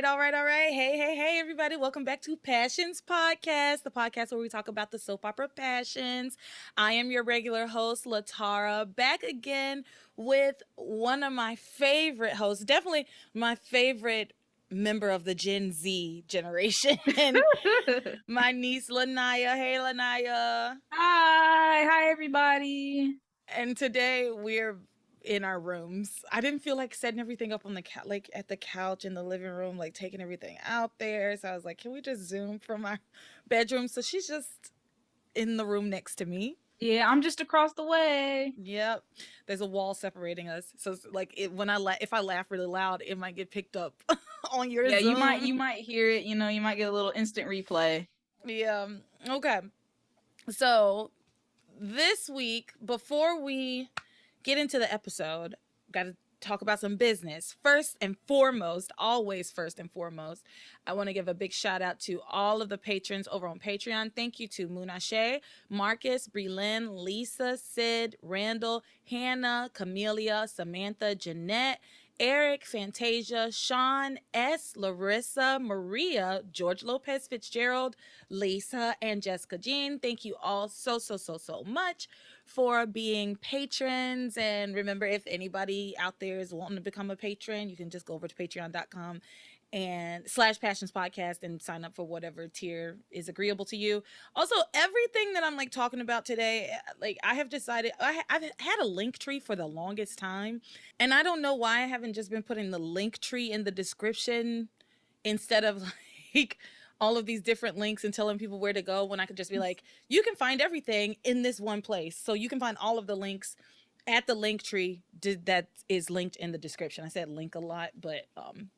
All right. Hey, everybody. Welcome back to Passions Podcast, the podcast where we talk about the soap opera passions. I am your regular host, LeTara, back again with one of my favorite hosts, definitely my favorite member of the Gen Z generation, my niece, Lanaya. Hey, Lanaya. Hi everybody. And today we're in our rooms. I didn't feel like setting everything up on the like at the couch in the living room, like taking everything out there. So I was like, can we just zoom from our bedroom? So she's just in the room next to me. Yeah, I'm just across the way. Yep. There's a wall separating us. So it's like when if I laugh really loud, it might get picked up on your Yeah, you might Zoom. you might hear it, you might get a little instant replay. Yeah. Okay. So this week, before we get into the episode, got to talk about some business. First and foremost, always first and foremost, I want to give a big shout out to all of the patrons over on Patreon. Thank you to Munashe, Marcus, Brelyn, Lisa, Sid, Randall, Hannah, Camelia, Samantha, Jeanette, Eric, Fantasia, Sean, S, Larissa, Maria, George Lopez Fitzgerald, Lisa, and Jessica Jean. Thank you all so much for being patrons. And remember, if anybody out there is wanting to become a patron, you can just go over to patreon.com and /passions podcast and sign up for whatever tier is agreeable to you. Also, everything that I'm like talking about today, like I have decided, I've had a link tree for the longest time, and I don't know why I haven't just been putting the link tree in the description instead of like all of these different links and telling people where to go, when I could just be like, you can find everything in this one place. So you can find all of the links at the link tree that is linked in the description. I said link a lot, but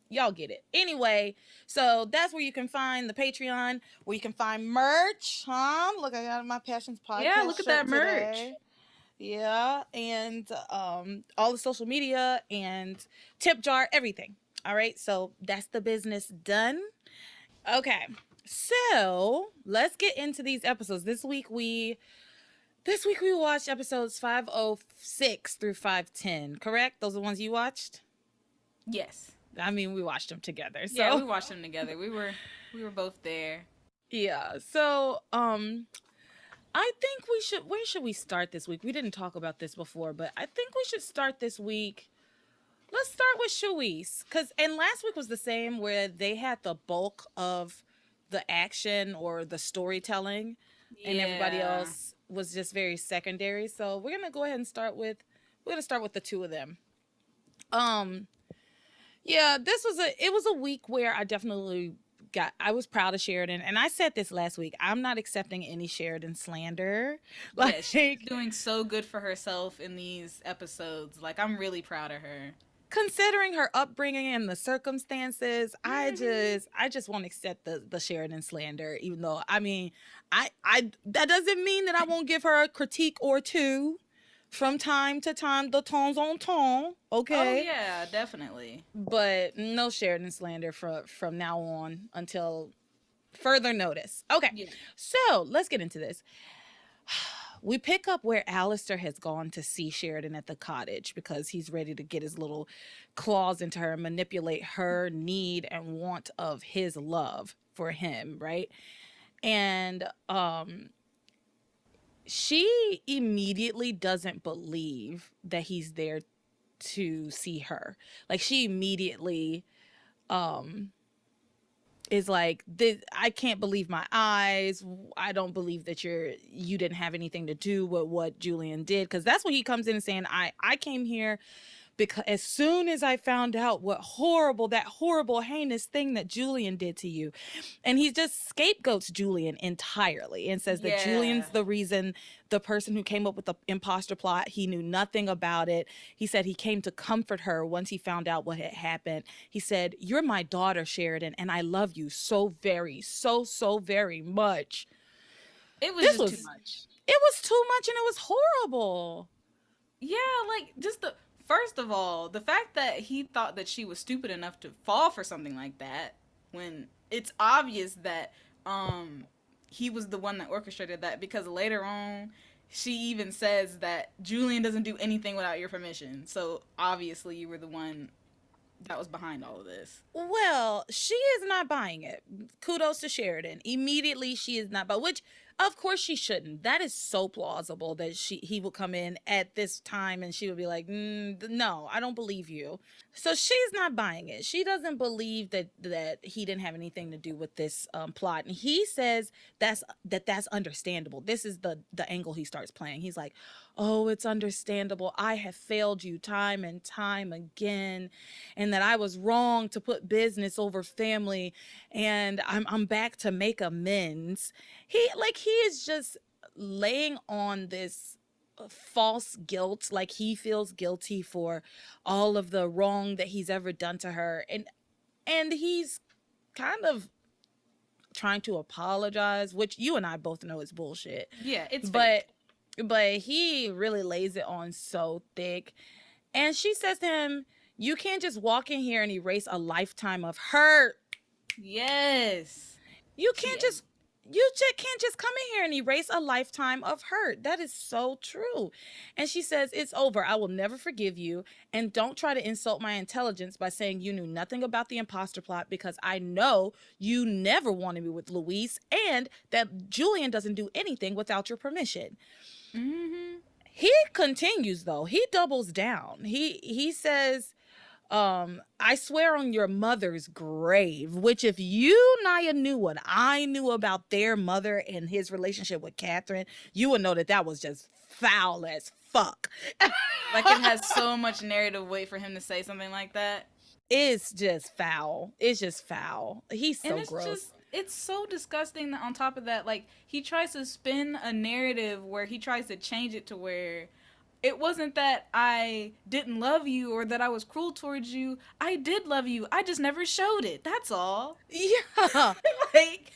y'all get it. Anyway, so that's where you can find the Patreon, where you can find merch. Look, I got my Passions podcast Yeah, look at that merch. today. Yeah, and all the social media and tip jar, everything. All right, so that's the business done. Okay, so let's get into these episodes. This week we watched episodes 506 through 510, correct? Those are the ones you watched? Yes. I mean, we watched them together. So Yeah, we watched them together. We were both there. yeah. So I think where should we start this week? We didn't talk about this before, but I think we should start this week. Let's start with Shawise, and last week was the same, where they had the bulk of the action or the storytelling, and everybody else was just very secondary. So we're gonna go ahead and start with the two of them. Yeah, it was a week where I was proud of Sheridan, and I said this last week. I'm not accepting any Sheridan slander. Like, yeah, she's doing so good for herself in these episodes. Like, I'm really proud of her. Considering her upbringing and the circumstances, I just won't accept the Sheridan slander, even though, I mean, I that doesn't mean that I won't give her a critique or two from time to time, the temps en temps, okay? Oh yeah, definitely. But no Sheridan slander from now on until further notice. Okay, yeah. So let's get into this. We pick up where Alistair has gone to see Sheridan at the cottage because he's ready to get his little claws into her and manipulate her need and want of his love for him, right? And she immediately doesn't believe that he's there to see her. Like, she immediately is like, I can't believe my eyes. I don't believe that you didn't have anything to do with what Julian did. Because that's when he comes in and saying, I came here because as soon as I found out that horrible, heinous thing that Julian did to you. And he just scapegoats Julian entirely and says that Julian's the reason, the person who came up with the imposter plot. He knew nothing about it. He said he came to comfort her once he found out what had happened. He said, "You're my daughter, Sheridan, and I love you so very, so very much." It was too much. It was too much, and it was horrible. Yeah, like, just first of all, the fact that he thought that she was stupid enough to fall for something like that, when it's obvious that he was the one that orchestrated that, because later on she even says that Julian doesn't do anything without your permission. So obviously you were the one that was behind all of this. Well, she is not buying it. Kudos to Sheridan. Immediately, she is not, but which, of course, she shouldn't. That is so plausible that he would come in at this time and she would be like, "No, I don't believe you." So she's not buying it. She doesn't believe that he didn't have anything to do with this plot, and he says that's understandable. This is the angle he starts playing. He's like, "Oh, it's understandable. I have failed you time and time again, and that I was wrong to put business over family, and I'm back to make amends." He is just laying on this false guilt, like he feels guilty for all of the wrong that he's ever done to her, and he's kind of trying to apologize, which you and I both know is bullshit. Yeah, it's but fake. but he really lays it on so thick. And she says to him, "You can't just walk in here and erase a lifetime of hurt. Yes. You She can't just you just can't just come in here and erase a lifetime of hurt." That is so true. And she says, "It's over. I will never forgive you. And don't try to insult my intelligence by saying you knew nothing about the imposter plot, because I know you never wanted me with Luis, and that Julian doesn't do anything without your permission." Mm-hmm. He continues though. He doubles down. He says, "I swear on your mother's grave," which if you, Naya, knew what I knew about their mother and his relationship with Catherine, you would know that was just foul as fuck. Like it has so much narrative weight for him to say something like that. It's just foul. It's just foul. He's And so gross. it's so disgusting that on top of that, like, he tries to spin a narrative where he tries to change it to where it wasn't that I didn't love you or that I was cruel towards you. I did love you. I just never showed it. That's all. Yeah. Like,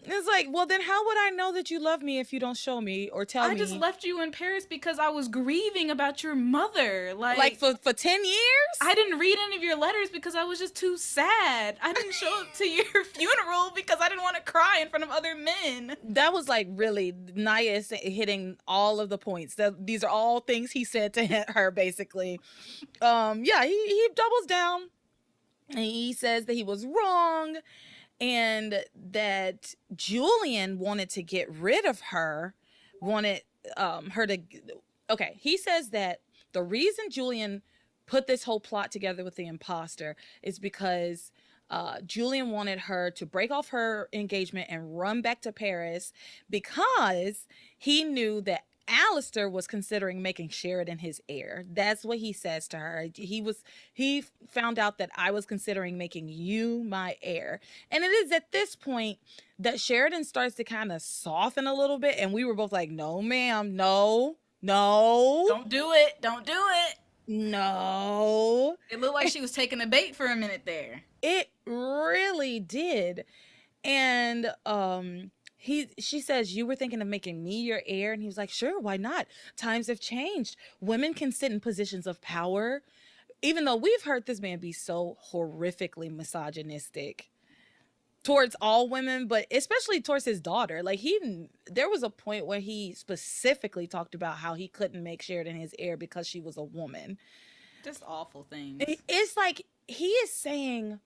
It's like, well, then how would I know that you love me if you don't show me or tell I just me? left you in Paris because I was grieving about your mother. Like for 10 years? I didn't read any of your letters because I was just too sad. I didn't show up to your funeral because I didn't want to cry in front of other men. That was like really Naya is hitting all of the points. These are all things he said to her basically. Yeah, he doubles down and he says that he was wrong and that Julian wanted to get rid of her, wanted her to. Okay, he says that the reason Julian put this whole plot together with the imposter is because Julian wanted her to break off her engagement and run back to Paris because he knew that Alistair was considering making Sheridan his heir. That's what he says to her. He found out that I was considering making you my heir. And it is at this point that Sheridan starts to kind of soften a little bit, and we were both like, "No, ma'am, no, no. Don't do it. Don't do it." No." It looked like she was taking the bait for a minute there. It really did. And she says, "You were thinking of making me your heir?" And he was like, "Sure, why not? Times have changed. Women can sit in positions of power." Even though we've heard this man be so horrifically misogynistic towards all women, but especially towards his daughter. Like there was a point where he specifically talked about how he couldn't make Sheridan his heir because she was a woman. Just awful things. It's like he is saying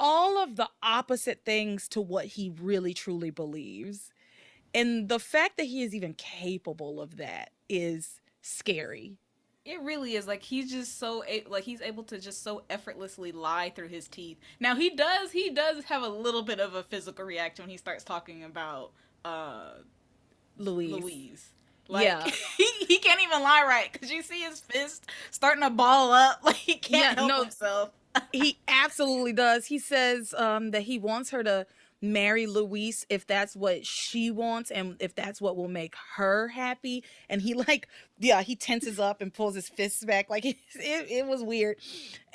all of the opposite things to what he really truly believes. And the fact that he is even capable of that is scary. It really is. Like, he's just so like he's able to just so effortlessly lie through his teeth. Now he does have a little bit of a physical reaction when he starts talking about Louise. Like, yeah. he can't even lie right because you see his fist starting to ball up. Like, he can't help himself. He absolutely does. He says that he wants her to marry Luis if that's what she wants and if that's what will make her happy. And he he tenses up and pulls his fists back. Like it was weird.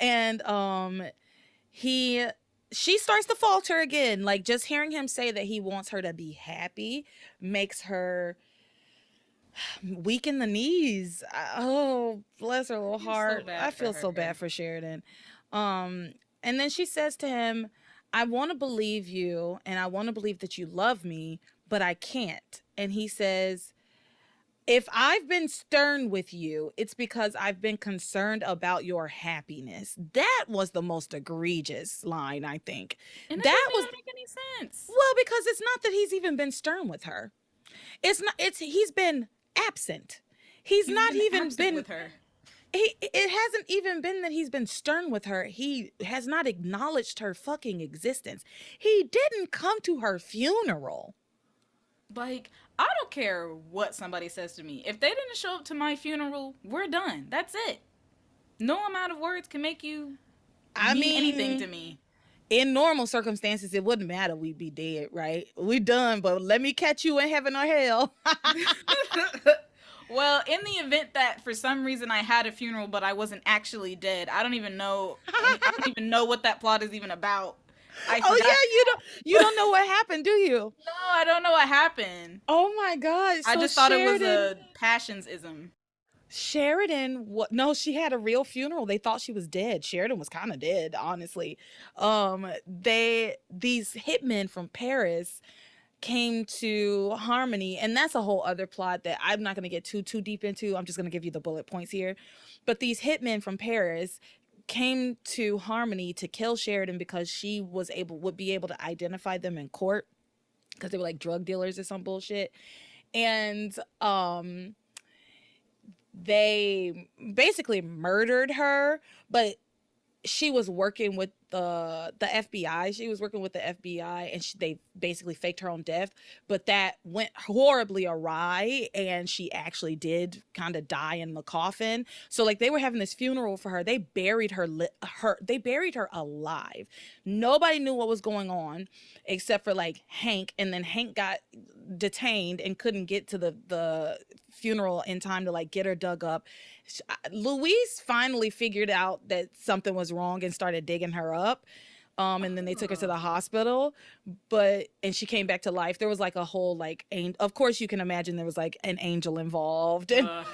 And she starts to falter again. Like, just hearing him say that he wants her to be happy makes her weak in the knees. Oh, bless her little heart. I feel so bad for Sheridan. And then she says to him, "I want to believe you and I want to believe that you love me, but I can't." And he says, If I've been stern with you, it's because I've been concerned about your happiness. That was the most egregious line, I think. And that That doesn't was, even make any sense. well, because it's not that he's even been stern with her. It's not, it's, he's been absent. He's He's not been even absent been, with her. it hasn't even been that he's been stern with her. He has not acknowledged her fucking existence. He didn't come to her funeral. Like, I don't care what somebody says to me. If they didn't show up to my funeral, we're done. That's it. No amount of words can make you I mean anything mean, to me. in normal circumstances, it wouldn't matter. We'd be dead, right? We done, but let me catch you in heaven or hell. Well, in the event that for some reason I had a funeral but I wasn't actually dead, I don't even know I don't even know what that plot is even about. I Oh forgot. yeah, you don't know what happened, do you? No, I don't know what happened. Oh my god. I So just thought it was Sheridan a passions-ism. Sheridan, what? No, she had a real funeral. They thought she was dead. Sheridan was kind of dead, honestly. These hitmen from Paris came to Harmony, and that's a whole other plot that I'm not going to get too deep into. I'm just going to give you the bullet points here. But these hitmen from Paris came to Harmony to kill Sheridan because she would be able to identify them in court because they were like drug dealers or some bullshit. And they basically murdered her, but she was working with the FBI. She was working with the FBI, and they basically faked her own death. But that went horribly awry, and she actually did kind of die in the coffin. So like they were having this funeral for her. They buried They buried her alive. Nobody knew what was going on except for like Hank, and then Hank got detained and couldn't get to the funeral in time to like get her dug up. Louise finally figured out that something was wrong and started digging her up. And then they took her to the hospital, and she came back to life. There was like a whole like, of course you can imagine there was like an angel involved, and Ugh,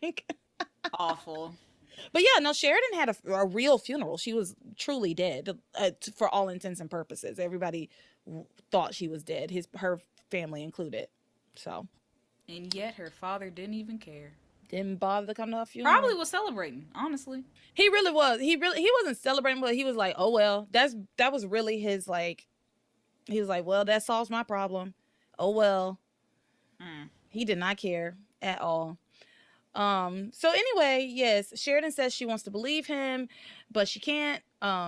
like, awful. but yeah, no, Sheridan had a real funeral. She was truly dead, for all intents and purposes. Everybody thought she was dead, her family included. So And yet her father didn't even care. didn't bother to come to her funeral. Probably was celebrating, honestly. He really was. He wasn't celebrating, but he was like, "Oh well, that was really his like." He was like, "Well, that solves my problem. Oh well." Mm. He did not care at all. So anyway, yes, Sheridan says she wants to believe him, but she can't.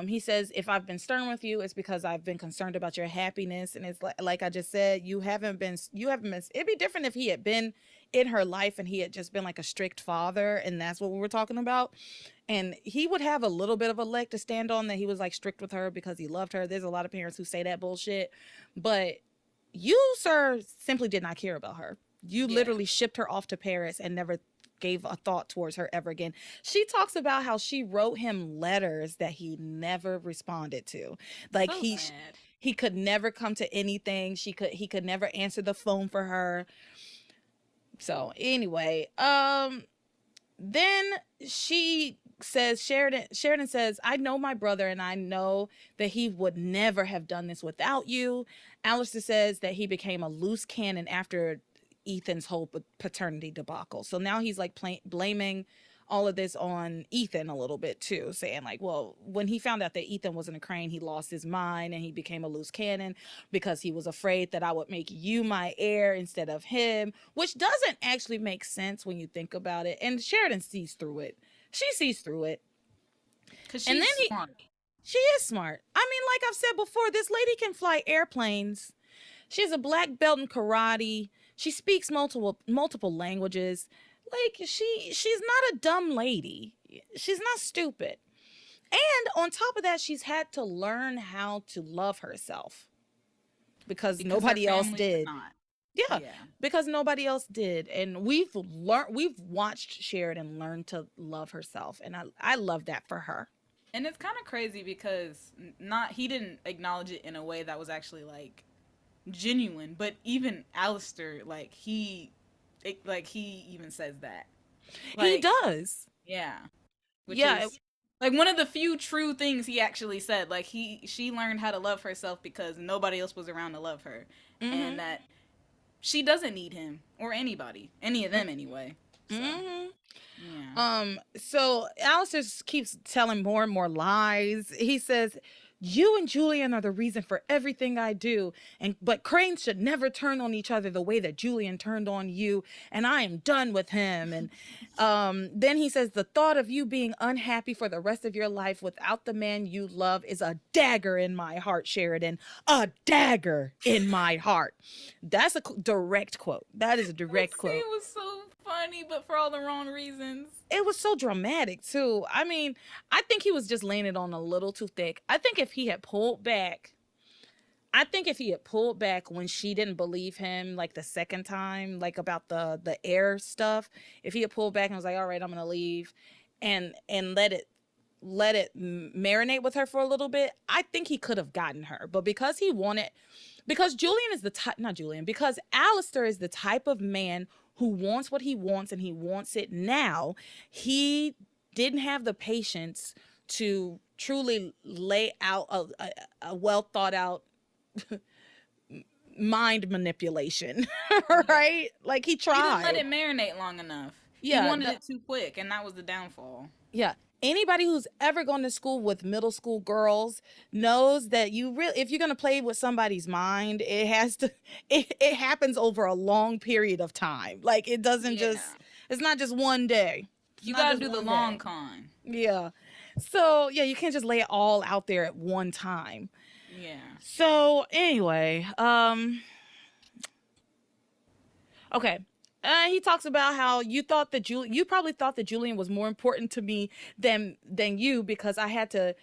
He says, if I've been stern with you, it's because I've been concerned about your happiness. And it's like I just said, it'd be different if he had been in her life and he had just been like a strict father. And that's what we were talking about. And he would have a little bit of a leg to stand on, that he was like strict with her because he loved her. There's a lot of parents who say that bullshit, but you, sir, simply did not care about her. You Yeah. literally shipped her off to Paris and never gave a thought towards her ever again. She talks about how she wrote him letters that he never responded to. Like So sad. he could never come to anything. He could never answer the phone for her. So anyway, then she says, Sheridan says, I know my brother and I know that he would never have done this without you. Alistair says that he became a loose cannon after Ethan's whole paternity debacle. So now he's like blaming all of this on Ethan a little bit too, saying like, well, when he found out that Ethan wasn't a crane, he lost his mind and he became a loose cannon because he was afraid that I would make you my heir instead of him, which doesn't actually make sense when you think about it. And Sheridan sees through it. She sees through it. Because And she's then smart. she is smart. I mean, like I've said before, this lady can fly airplanes. She has a black belt in karate. She speaks multiple languages. Like she's not a dumb lady. She's not stupid. And on top of that, she's had to learn how to love herself because Because her nobody else family did did. not. Yeah, Yeah. because nobody else did. And we've watched Sheridan learn to love herself, and I love that for her. And it's kind of crazy because he didn't acknowledge it in a way that was actually like genuine, but even Alistair, he even says that. He Like, does. yeah. Which Yeah. is like one of the few true things he actually said. Like she learned how to love herself because nobody else was around to love her. Mm-hmm. And that she doesn't need him or anybody, any of them anyway. So, Mm-hmm. yeah. So Alistair keeps telling more and more lies. He says, "You and Julian are the reason for everything I do, but Crane should never turn on each other the way that Julian turned on you, and I am done with him." And then he says, "The thought of you being unhappy for the rest of your life without the man you love is a dagger in my heart, Sheridan. A dagger in my heart." That's a direct quote. That is a That direct quote. scene was so funny, but for all the wrong reasons. It was so dramatic too. I mean, I think he was just laying it on a little too thick. I think if he had pulled back when she didn't believe him like the second time, like about the air stuff, if he had pulled back and was like, "All right, I'm going to leave," and let it marinate with her for a little bit, I think he could have gotten her. But because Julian is the type, not Julian, because Alistair is the type of man who wants what he wants and he wants it now, he didn't have the patience to truly lay out a well thought out mind manipulation, right? Like he He didn't let tried. it marinate long enough. He Yeah, wanted it too quick, and that was the downfall. yeah. Anybody who's ever gone to school with middle school girls knows that if you're going to play with somebody's mind, it has to, it happens over a long period of time. Like it doesn't Yeah. just, it's not just one day. You gotta do the long con. Yeah. So yeah, you can't just lay it all out there at one time. Yeah. So anyway, okay. He talks about how you probably thought that Julian was more important to me than you because I had to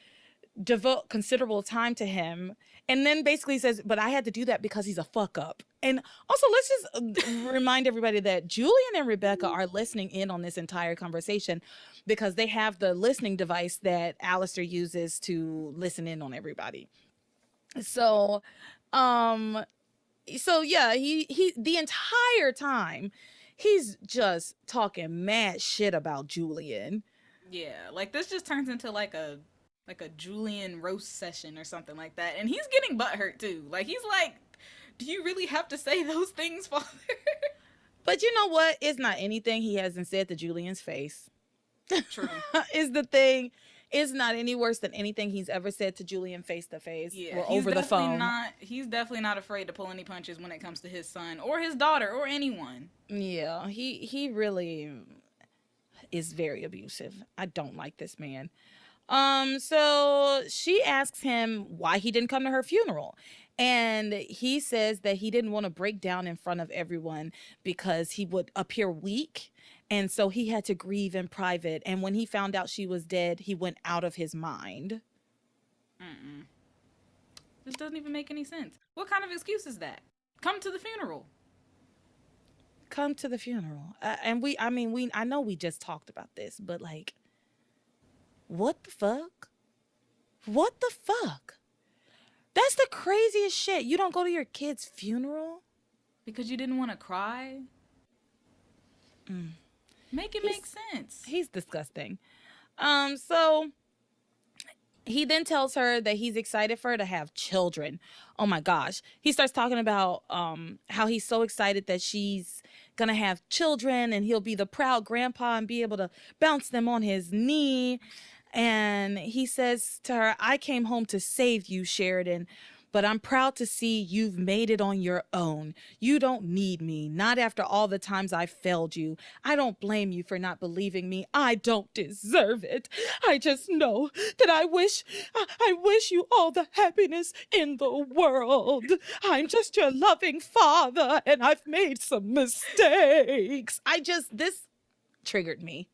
devote considerable time to him. And then basically says, but I had to do that because he's a fuck up. And also, let's just remind everybody that Julian and Rebecca are listening in on this entire conversation because they have the listening device that Alistair uses to listen in on everybody. So, yeah, he the entire time he's just talking mad shit about Julian. Yeah. Like this just turns into like a Julian roast session or something like that. And he's getting butthurt too. Like he's like, do you really have to say those things, father? But you know what? It's not anything he hasn't said to Julian's face. True. Is the thing. It's not any worse than anything he's ever said to Julian face to face or over the phone. He's definitely not afraid to pull any punches when it comes to his son or his daughter or anyone. Yeah, he really is very abusive. I don't like this man. So she asks him why he didn't come to her funeral. And he says that he didn't want to break down in front of everyone because he would appear weak. And so he had to grieve in private. And when he found out she was dead, he went out of his mind. Mm-mm. This doesn't even make any sense. What kind of excuse is that? Come to the funeral. Come to the funeral. I know we just talked about this, but like, what the fuck? What the fuck? That's the craziest shit. You don't go to your kid's funeral? Because you didn't want to cry? Make it make sense. He's disgusting. So he then tells her that he's excited for her to have children. Oh my gosh. He starts talking about how he's so excited that she's gonna have children and he'll be the proud grandpa and be able to bounce them on his knee. And he says to her, "I came home to save you, Sheridan, but I'm proud to see you've made it on your own. You don't need me, not after all the times I failed you. I don't blame you for not believing me. I don't deserve it. I just know that I wish you all the happiness in the world. I'm just your loving father, and I've made some mistakes." This triggered me.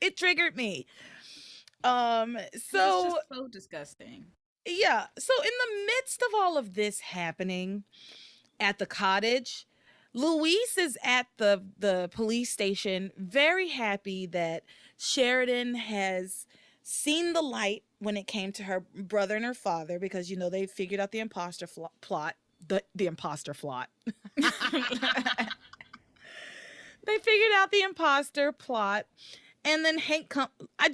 It triggered me. It's just so disgusting. Yeah. So in the midst of all of this happening at the cottage, Luis is at the police station, very happy that Sheridan has seen the light when it came to her brother and her father, because they figured out the imposter plot. The imposter plot. They figured out the imposter plot. And then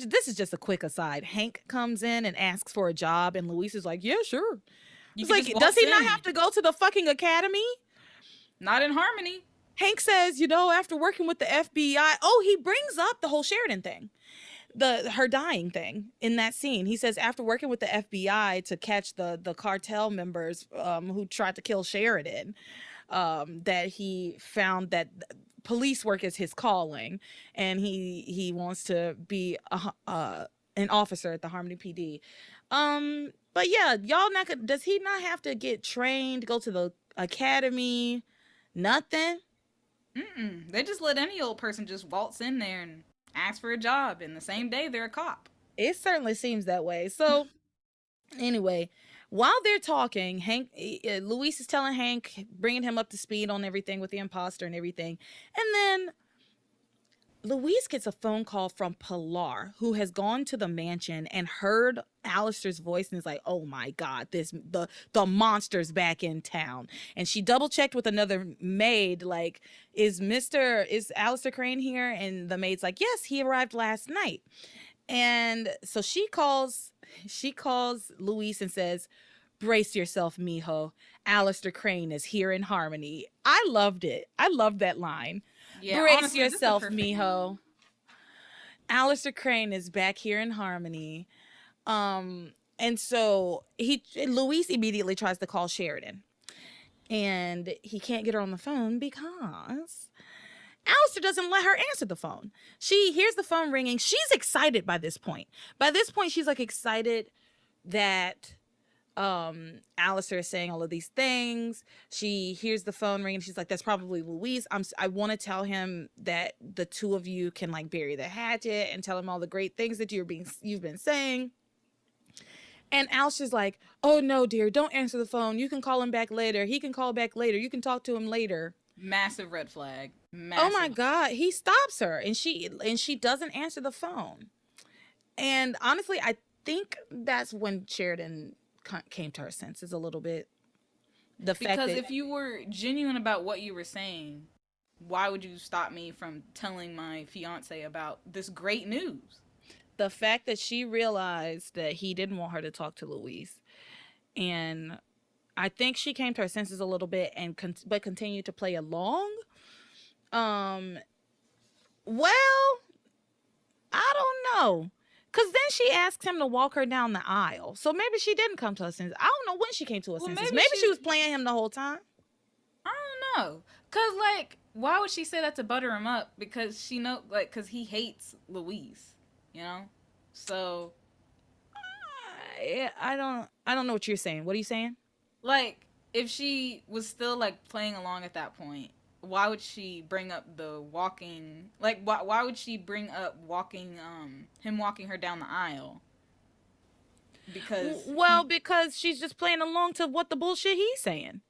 this is just a quick aside. Hank comes in and asks for a job, and Luis is like, "Yeah, sure." It's like, does he not have to go to the fucking academy? Not in Harmony. Hank says, you know, after working with the FBI, oh, he brings up the whole Sheridan thing, her dying thing in that scene. He says after working with the FBI to catch the cartel members who tried to kill Sheridan, that he found that police work is his calling, and he wants to be an officer at the Harmony PD. But yeah, y'all not. Does he not have to get trained, go to the academy? Nothing. They just let any old person just waltz in there and ask for a job, and the same day they're a cop. It certainly seems that way. So anyway, while they're talking, Luis is telling Hank, bringing him up to speed on everything with the imposter and everything. And then Luis gets a phone call from Pilar, who has gone to the mansion and heard Alistair's voice and is like, oh my God, the monster's back in town. And she double checked with another maid, like, is Alistair Crane here? And the maid's like, yes, he arrived last night. And so she calls Luis and says, brace yourself, mijo. Alistair Crane is here in Harmony. I loved it. I loved that line. Yeah, brace honestly, yourself, mijo. Alistair Crane is back here in Harmony. And so Luis immediately tries to call Sheridan. And he can't get her on the phone because Alistair doesn't let her answer the phone. She hears the phone ringing. She's excited by this point. By this point, she's like excited that Alistair is saying all of these things. She hears the phone ring and she's like, that's probably Luis. I want to tell him that the two of you can like bury the hatchet and tell him all the great things that you've been saying. And Alistair's like, oh no, dear, don't answer the phone. You can call him back later. He can call back later. You can talk to him later. Massive red flag. Massive. Oh my God. He stops her and she doesn't answer the phone. And honestly, I think that's when Sheridan came to her senses a little bit. Because if you were genuine about what you were saying, why would you stop me from telling my fiance about this great news? The fact that she realized that he didn't want her to talk to Luis, and I think she came to her senses a little bit but continued to play along. Well, I don't know. Because then she asks him to walk her down the aisle. So maybe she didn't come to her senses. I don't know when she came to her senses. Maybe she was playing him the whole time. I don't know. Because, like, why would she say that to butter him up? Because she know, like, because he hates Luis, you know? So. I don't know what you're saying. What are you saying? Like, if she was still, like, playing along at that point, why would she bring up the walking, like, why would she bring up him walking her down the aisle? Because she's just playing along to what the bullshit he's saying.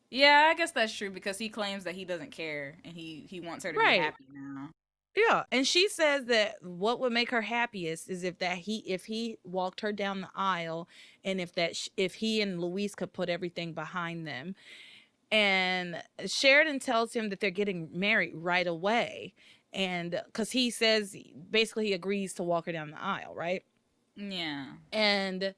Yeah, I guess that's true, because he claims that he doesn't care and he wants her to be happy now. Yeah, and she says that what would make her happiest is if he walked her down the aisle, and if he and Luis could put everything behind them. And Sheridan tells him that they're getting married right away. And because he says, basically he agrees to walk her down the aisle, right? Yeah. And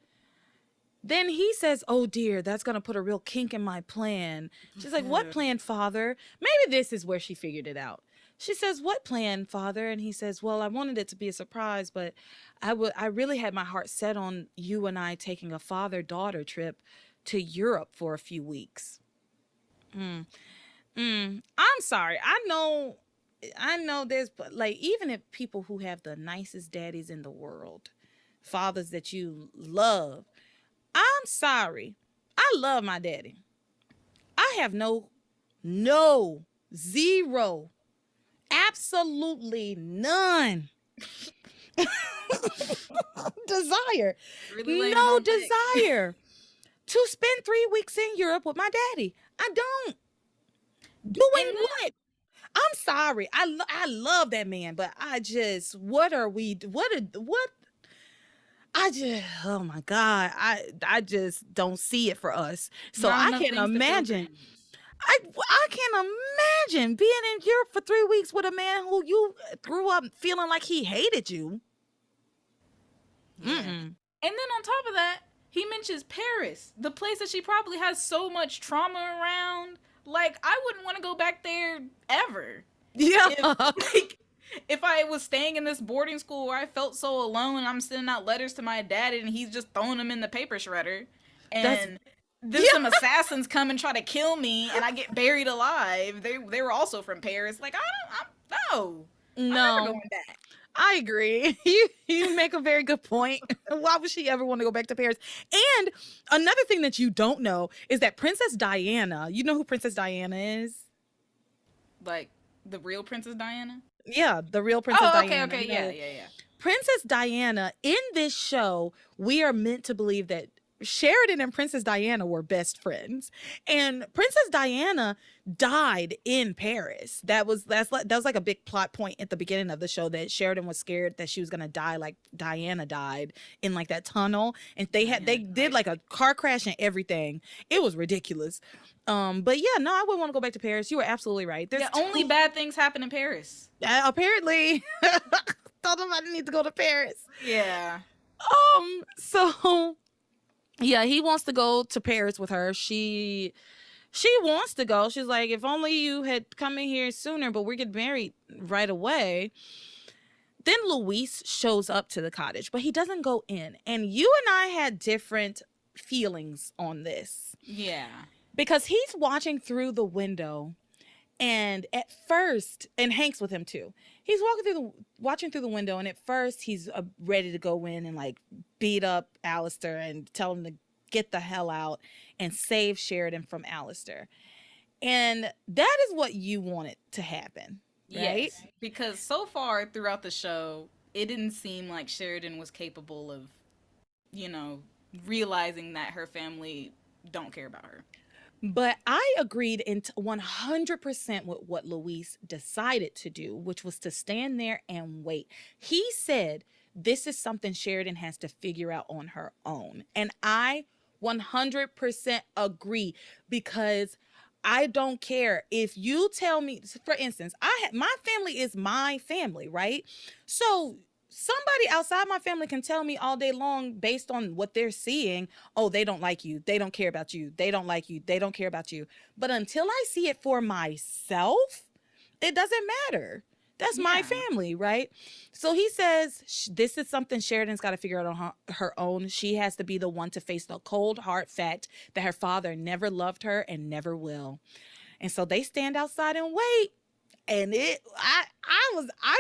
then he says, oh dear, that's going to put a real kink in my plan. She's like, what plan, father? Maybe this is where she figured it out. She says, what plan, father? And he says, well, I wanted it to be a surprise, but I really had my heart set on you and I taking a father-daughter trip to Europe for a few weeks. I'm sorry. I know there's, like, even if people who have the nicest daddies in the world, fathers that you love, I'm sorry. I love my daddy. I have zero, absolutely none desire. Really no desire to spend 3 weeks in Europe with my daddy. I don't. Doing what? I'm sorry. I love that man, but I just, oh my God. I just don't see it for us. So I can imagine. I can imagine being in Europe for 3 weeks with a man who you grew up feeling like he hated you. Yeah. And then on top of that, he mentions Paris, the place that she probably has so much trauma around. Like, I wouldn't want to go back there ever. Yeah. If like if I was staying in this boarding school where I felt so alone, I'm sending out letters to my dad and he's just throwing them in the paper shredder, That's and then yeah. some assassins come and try to kill me, and I get buried alive. They were also from Paris. Like, no, I'm never No. going back. I agree. You make a very good point. Why would she ever want to go back to Paris? And another thing that you don't know is that Princess Diana, you know who Princess Diana is? Like, the real Princess Diana. Yeah, the real Princess Oh, okay, Diana. okay, You yeah, know, yeah, yeah. Princess Diana, in this show, we are meant to believe that Sheridan and Princess Diana were best friends. And Princess Diana died in Paris. That was like a big plot point at the beginning of the show, that Sheridan was scared that she was gonna die like Diana died in like that tunnel. And they Diana did died. like a car crash and everything. It was ridiculous. But yeah, no, I wouldn't want to go back to Paris. You were absolutely right. Yeah, only bad things happen in Paris. Apparently. Thought I didn't need to go to Paris. Yeah. So yeah, he wants to go to Paris with her. She wants to go. She's like, if only you had come in here sooner, but we're getting married right away. Then Luis shows up to the cottage, but he doesn't go in. And you and I had different feelings on this. Yeah. Because he's watching through the window, and at first, and Hank's with him too. He's watching through the window, and at first he's ready to go in and like beat up Alistair and tell him to get the hell out and save Sheridan from Alistair. And that is what you wanted to happen, right? Yes. Because so far throughout the show, it didn't seem like Sheridan was capable of, you know, realizing that her family don't care about her. But I agreed in 100% with what Luis decided to do, which was to stand there and wait. He said, this is something Sheridan has to figure out on her own. And I 100% agree, because I don't care if you tell me, for instance, my family is my family, right? So somebody outside my family can tell me all day long, based on what they're seeing, oh, they don't like you, they don't care about you, they don't like you, they don't care about you. But until I see it for myself, it doesn't matter. That's my family, right? So he says this is something Sheridan's got to figure out on her own. She has to be the one to face the cold hard fact that her father never loved her and never will. And so they stand outside and wait. And I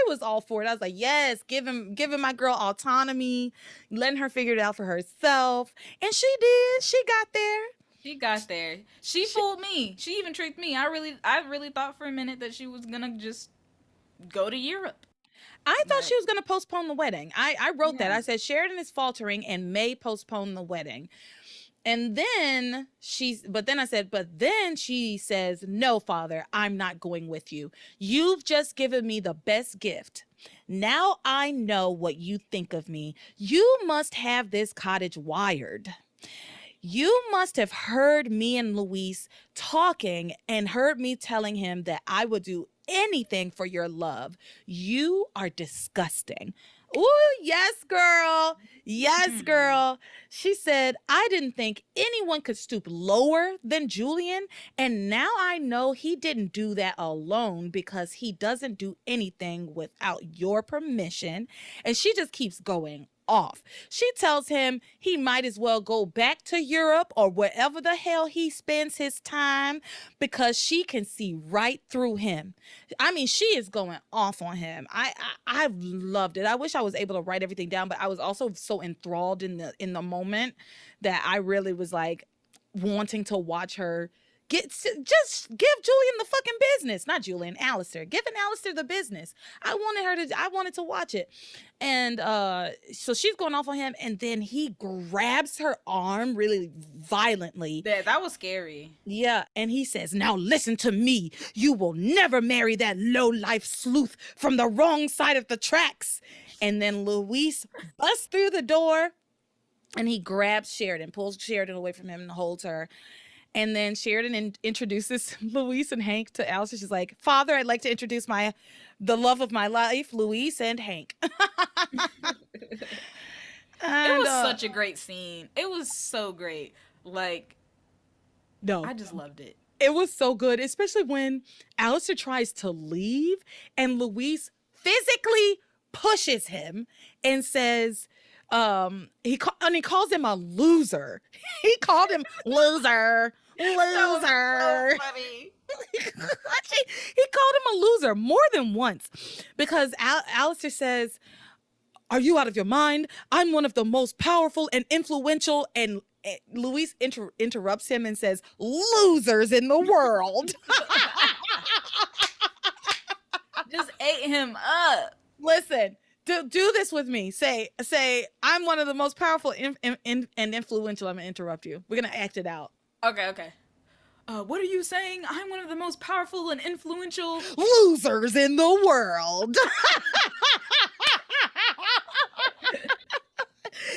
was all for it. I was like, yes, giving my girl autonomy, letting her figure it out for herself. And she did. She got there. She got there. She fooled me. She even tricked me. I really thought for a minute that she was gonna just go to Europe. I thought But she was going to postpone the wedding. I wrote that. yeah. I said Sheridan is faltering and may postpone the wedding. And then but then she says, no, father, I'm not going with you. You've just given me the best gift. Now I know what you think of me. You must have this cottage wired. You must have heard me and Luis talking and heard me telling him that I would do anything for your love. You are disgusting. Ooh, yes, girl. Yes, girl. She said, I didn't think anyone could stoop lower than Julian. And now I know he didn't do that alone, because he doesn't do anything without your permission. And she just keeps going off. She tells him he might as well go back to Europe or wherever the hell he spends his time, because she can see right through him. I mean, she is going off on him. I loved it. I wish I was able to write everything down, but I was also so enthralled in the moment that I really was like wanting to watch her just give Julian the fucking business. Not Julian, Alistair. Giving Alistair the business. I wanted to watch it. And so she's going off on him, and then he grabs her arm really violently. That was scary. Yeah, and he says, now listen to me. You will never marry that low-life sleuth from the wrong side of the tracks. And then Luis busts through the door, and he grabs Sheridan, pulls Sheridan away from him and holds her. And then Sheridan introduces Luis and Hank to Alice. She's like, Father, I'd like to introduce the love of my life, Luis and Hank. And, it was such a great scene. It was so great. Like, no, I just loved it. It was so good, especially when Alistair tries to leave and Luis physically pushes him and says, and he calls him a loser. He called him loser, That was so loser. funny. He called him a loser more than once because Alistair says, "Are you out of your mind? I'm one of the most powerful and influential." And Luis interrupts him and says, "Losers in the world." Just ate him up. Listen, do this with me. Say, I'm one of the most powerful and influential. I'm gonna interrupt you. We're gonna act it out. Okay. What are you saying? I'm one of the most powerful and influential Losers in the world.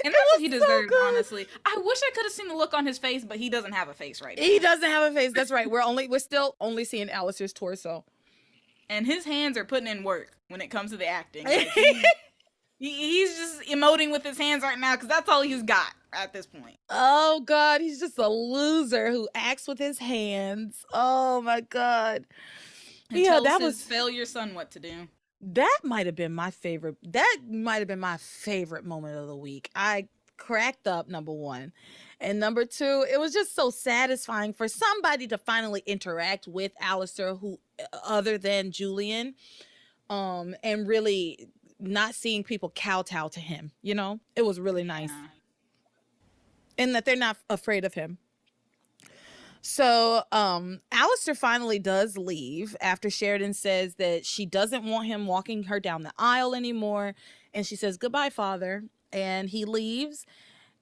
And that's what he deserved, so honestly. I wish I could have seen the look on his face, but he doesn't have a face right now. He doesn't have a face. That's right. We're still only seeing Alistair's torso. And his hands are putting in work when it comes to the acting. Like he's just emoting with his hands right now because that's all he's got at this point. Oh, God. He's just a loser who acts with his hands. Oh, my God. And tells that his failure son what to do. That might have been my favorite. That might have been my favorite moment of the week. I cracked up, number one. And number two, it was just so satisfying for somebody to finally interact with Alistair, who other than Julian, and really not seeing people kowtow to him. You know, it was really nice. Yeah. And that they're not afraid of him. So Alistair finally does leave after Sheridan says that she doesn't want him walking her down the aisle anymore. And she says, "Goodbye, Father." And he leaves.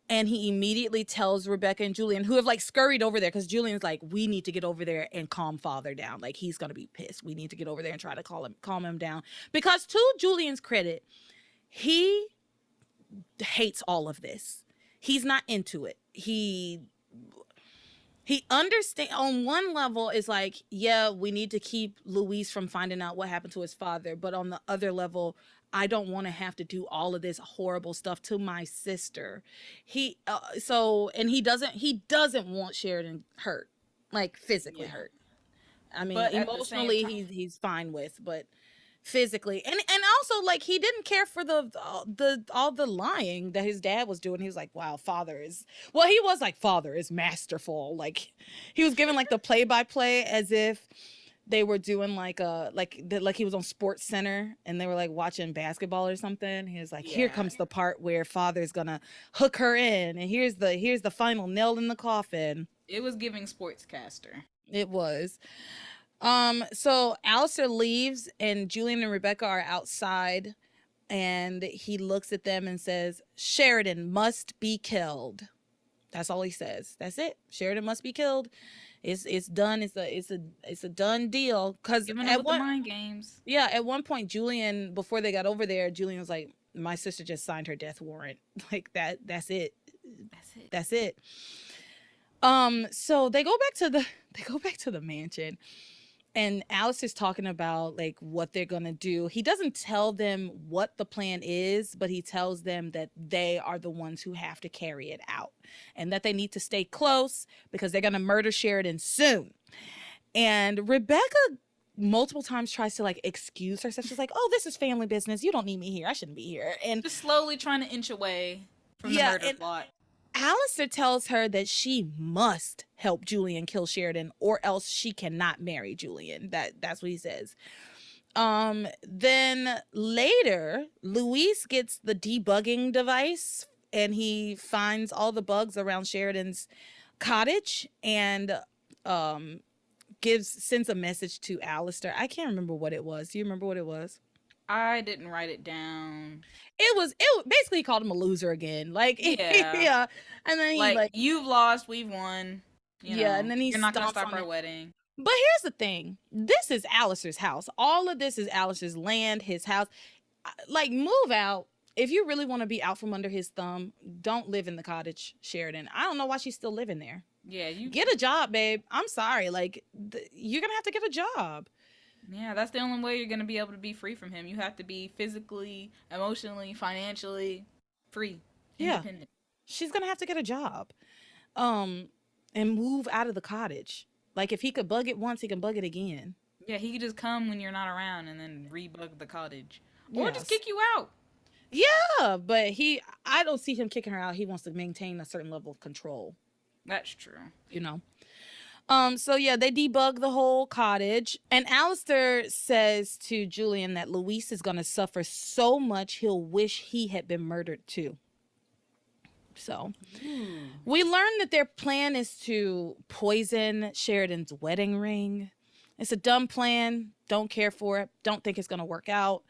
And he immediately tells Rebecca and Julian, who have like scurried over there, because Julian's like, "We need to get over there and calm Father down. Like, he's going to be pissed. We need to get over there and try to calm him down." Because to Julian's credit, he hates all of this. He's not into it. He understands on one level. Is like, yeah, we need to keep Luis from finding out what happened to his father. But on the other level, I don't want to have to do all of this horrible stuff to my sister. He doesn't want Sheridan hurt, like physically hurt. I mean, but emotionally he's fine with, but physically and also like he didn't care for all the lying that his dad was doing. He was like, "Wow, Father is," well, he was like, "Father is masterful." Like he was giving like the play-by-play as if they were doing like he was on Sports Center and they were like watching basketball or something. He was like, "Here comes the part where Father's gonna hook her in, and here's the final nail in the coffin." It was giving sportscaster. It was. So Alistair leaves and Julian and Rebecca are outside and he looks at them and says, "Sheridan must be killed." That's all he says. That's it. Sheridan must be killed. It's done. It's a done deal. Cause at the mind games. Yeah. At one point, Julian, before they got over there, Julian was like, "My sister just signed her death warrant." Like that. That's it. That's it. So they go back to the mansion. And Alistair's talking about like what they're going to do. He doesn't tell them what the plan is, but he tells them that they are the ones who have to carry it out and that they need to stay close because they're going to murder Sheridan soon. And Rebecca multiple times tries to like excuse herself. She's like, "Oh, this is family business. You don't need me here. I shouldn't be here." And just slowly trying to inch away from the murder plot. Alistair tells her that she must help Julian kill Sheridan or else she cannot marry Julian. That's what he says. Then later, Luis gets the debugging device and he finds all the bugs around Sheridan's cottage and sends a message to Alistair. I can't remember what it was. Do you remember what it was? I didn't write it down. It basically called him a loser again. Like, yeah. And then he like, "You've lost, we've won." And then "You're not gonna stop our wedding." But here's the thing. This is Alistair's house. All of this is Alistair's land, his house. Like, move out. If you really want to be out from under his thumb, don't live in the cottage, Sheridan. I don't know why she's still living there. Yeah, you get a job, babe. I'm sorry. Like, you're gonna have to get a job. Yeah, that's the only way you're going to be able to be free from him. You have to be physically, emotionally, financially free. Independent. She's going to have to get a job and move out of the cottage. Like, if he could bug it once, he can bug it again. Yeah, he could just come when you're not around and then rebug the cottage. Or just Yes. kick you out. Yeah, but I don't see him kicking her out. He wants to maintain a certain level of control, That's true. you know? So yeah, they debug the whole cottage, and Alistair says to Julian that Luis is gonna suffer so much he'll wish he had been murdered too. So we learn that their plan is to poison Sheridan's wedding ring. It's a dumb plan. Don't care for it. Don't think it's gonna work out.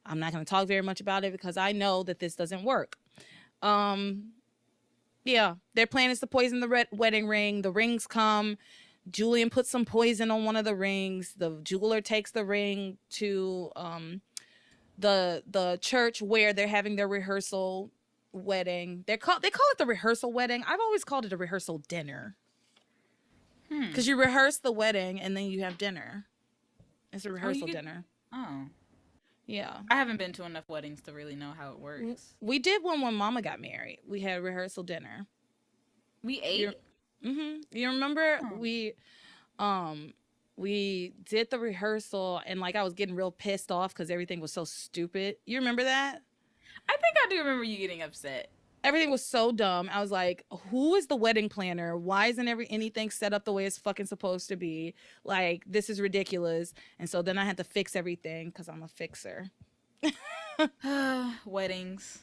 I'm not gonna talk very much about it because I know that this doesn't work. Yeah, their plan is to poison the wedding ring. The rings come. Julian puts some poison on one of the rings. The jeweler takes the ring to the church where they're having their rehearsal wedding. They call it the rehearsal wedding. I've always called it a rehearsal dinner. Because you rehearse the wedding and then you have dinner. It's a rehearsal dinner. Oh. Yeah. I haven't been to enough weddings to really know how it works. We did one when Mama got married. We had a rehearsal dinner. We ate? You remember we did the rehearsal and like I was getting real pissed off because everything was so stupid. You remember that? I think I do remember you getting upset. Everything was so dumb. I was like, who is the wedding planner? Why isn't anything set up the way it's fucking supposed to be? Like, this is ridiculous. And so then I had to fix everything because I'm a fixer. Weddings.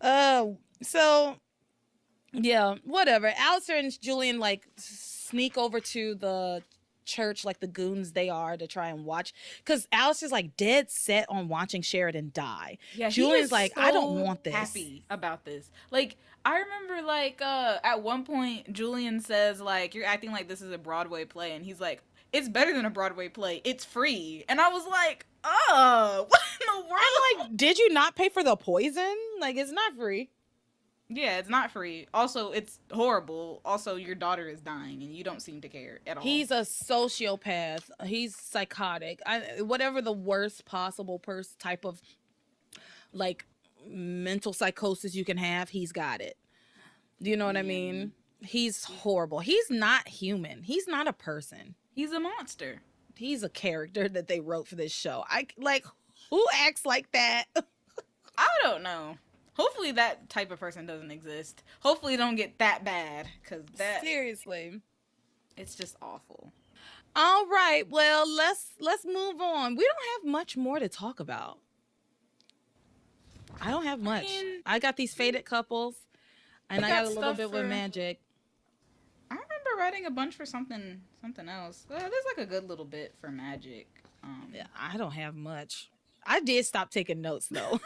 So yeah, whatever. Alistair and Julian like sneak over to the church like the goons they are to try and watch, because Alistair's like dead set on watching Sheridan die. Yeah, Julian's like, I don't want this. Happy about this. Like, I remember like at one point Julian says like, you're acting like this is a Broadway play, and he's like, it's better than a Broadway play. It's free. And I was like, oh, what in the world? I'm like, did you not pay for the poison? Like, it's not free. Yeah, it's not free. Also, it's horrible. Also, your daughter is dying, and you don't seem to care at all. He's a sociopath. He's psychotic. Whatever the worst possible type of, like, mental psychosis you can have, he's got it. Do you know what I mean? He's horrible. He's not human. He's not a person. He's a monster. He's a character that they wrote for this show. Who acts like that? I don't know. Hopefully that type of person doesn't exist. Hopefully it don't get that bad, because that, seriously, it's just awful. All right, well, let's move on. We don't have much more to talk about. I don't have much. I got these faded couples, and I got a little bit with magic. I remember writing a bunch for something else. There's like a good little bit for magic. Yeah, I don't have much. I did stop taking notes though.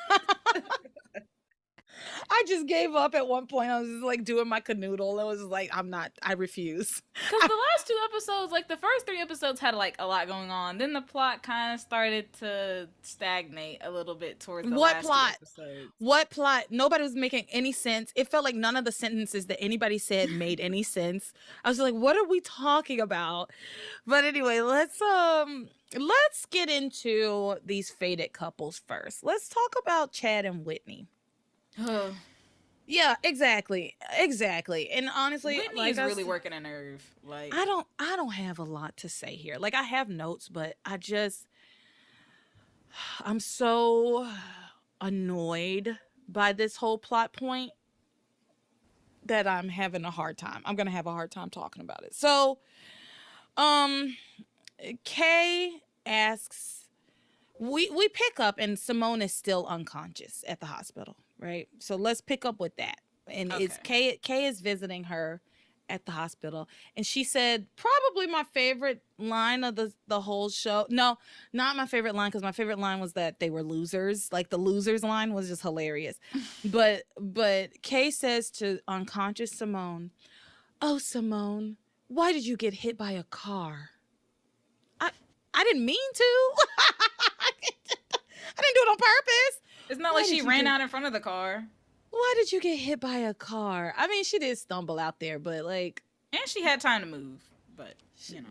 I just gave up at one point. I was just like doing my canoodle. I was just like, I refuse. Because the last two episodes, like the first 3 episodes had like a lot going on. Then the plot kind of started to stagnate a little bit towards the last 2 episodes. What plot? Nobody was making any sense. It felt like none of the sentences that anybody said made any sense. I was like, what are we talking about? But anyway, let's get into these faded couples first. Let's talk about Chad and Whitney. Yeah, exactly. And honestly, Whitney is really working a nerve. Like, I don't have a lot to say here. Like, I have notes, but I'm so annoyed by this whole plot point that I'm having a hard time. I'm gonna have a hard time talking about it. So, Kay asks, we pick up and Simone is still unconscious at the hospital. Right, so let's pick up with that. And it's Kay is visiting her at the hospital, and she said probably my favorite line of the whole show. No, not my favorite line, because my favorite line was that they were losers. Like, the losers line was just hilarious. but Kay says to unconscious Simone, "Oh, Simone, why did you get hit by a car?" I didn't mean to. I didn't do it on purpose. It's not like she ran out in front of the car. Why did you get hit by a car? I mean, she did stumble out there, but like... And she had time to move, but, you know.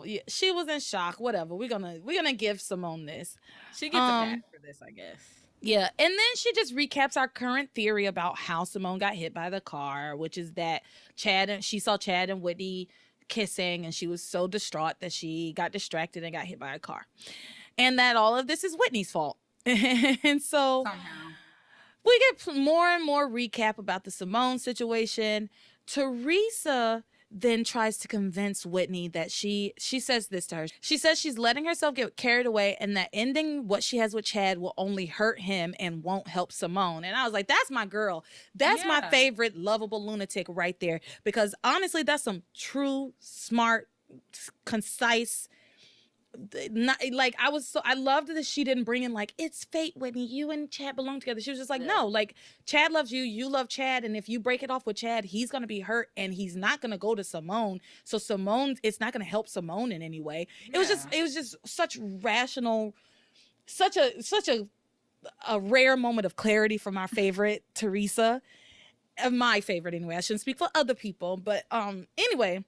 Yeah, she was in shock. Whatever. We're gonna give Simone this. She gets a pass for this, I guess. Yeah, and then she just recaps our current theory about how Simone got hit by the car, which is that she saw Chad and Whitney kissing, and she was so distraught that she got distracted and got hit by a car. And that all of this is Whitney's fault. And so Somehow. we get more and more recap about the Simone situation. Teresa then tries to convince Whitney that she says this to her. She says she's letting herself get carried away and that ending what she has with Chad will only hurt him and won't help Simone. And I was like, that's my girl. That's my favorite lovable lunatic right there. Because honestly, that's some true, smart, concise, not like I loved that she didn't bring in like, it's fate, Whitney, you and Chad belong together. She was just like, no, like Chad loves you, you love Chad, and if you break it off with Chad, he's gonna be hurt and he's not gonna go to Simone. So Simone, it's not gonna help Simone in any way. It was just such rational, such a rare moment of clarity from our favorite Teresa. My favorite anyway. I shouldn't speak for other people, but anyway,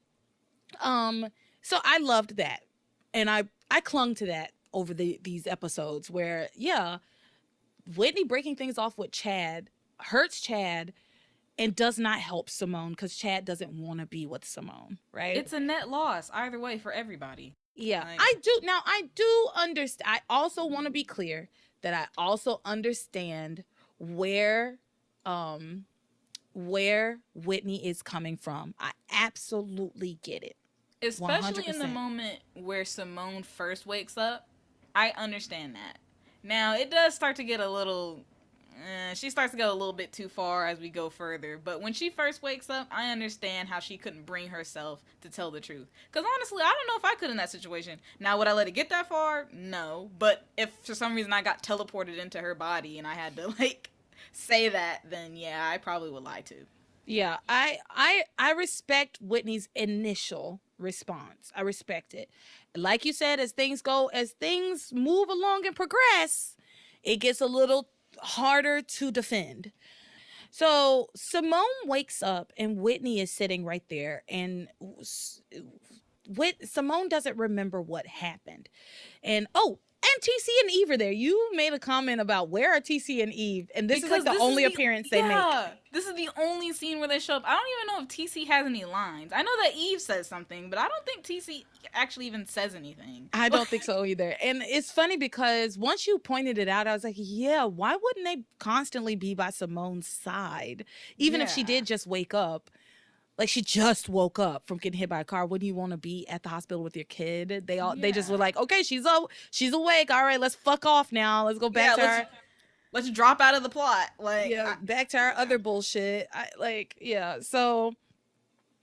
so I loved that. And I clung to that over these episodes where, Whitney breaking things off with Chad hurts Chad and does not help Simone because Chad doesn't want to be with Simone, right? It's a net loss either way for everybody. Yeah, like, I do understand. I also want to be clear that I also understand where Whitney is coming from. I absolutely get it. Especially 100%. In the moment where Simone first wakes up, I understand that. Now, it does start to get a little... she starts to go a little bit too far as we go further. But when she first wakes up, I understand how she couldn't bring herself to tell the truth. Because honestly, I don't know if I could in that situation. Now, would I let it get that far? No. But if for some reason I got teleported into her body and I had to, like, say that, then yeah, I probably would lie too. Yeah, I respect Whitney's initial response. I respect it. Like you said, as things move along and progress, it gets a little harder to defend. So Simone wakes up and Whitney is sitting right there, and Simone doesn't remember what happened. And TC and Eve are there. You made a comment about where are TC and Eve, and this is like the only appearance they make. This is the only scene where they show up. I don't even know if TC has any lines. I know that Eve says something, but I don't think TC actually even says anything. I don't think so either. And it's funny because once you pointed it out, I was like, yeah, why wouldn't they constantly be by Simone's side? Even if she did just wake up. Like, she just woke up from getting hit by a car. Wouldn't you want to be at the hospital with your kid? They just were like, okay, she's awake. All right, let's fuck off now. Let's go back to her. Let's drop out of the plot. Like, back to our other bullshit. So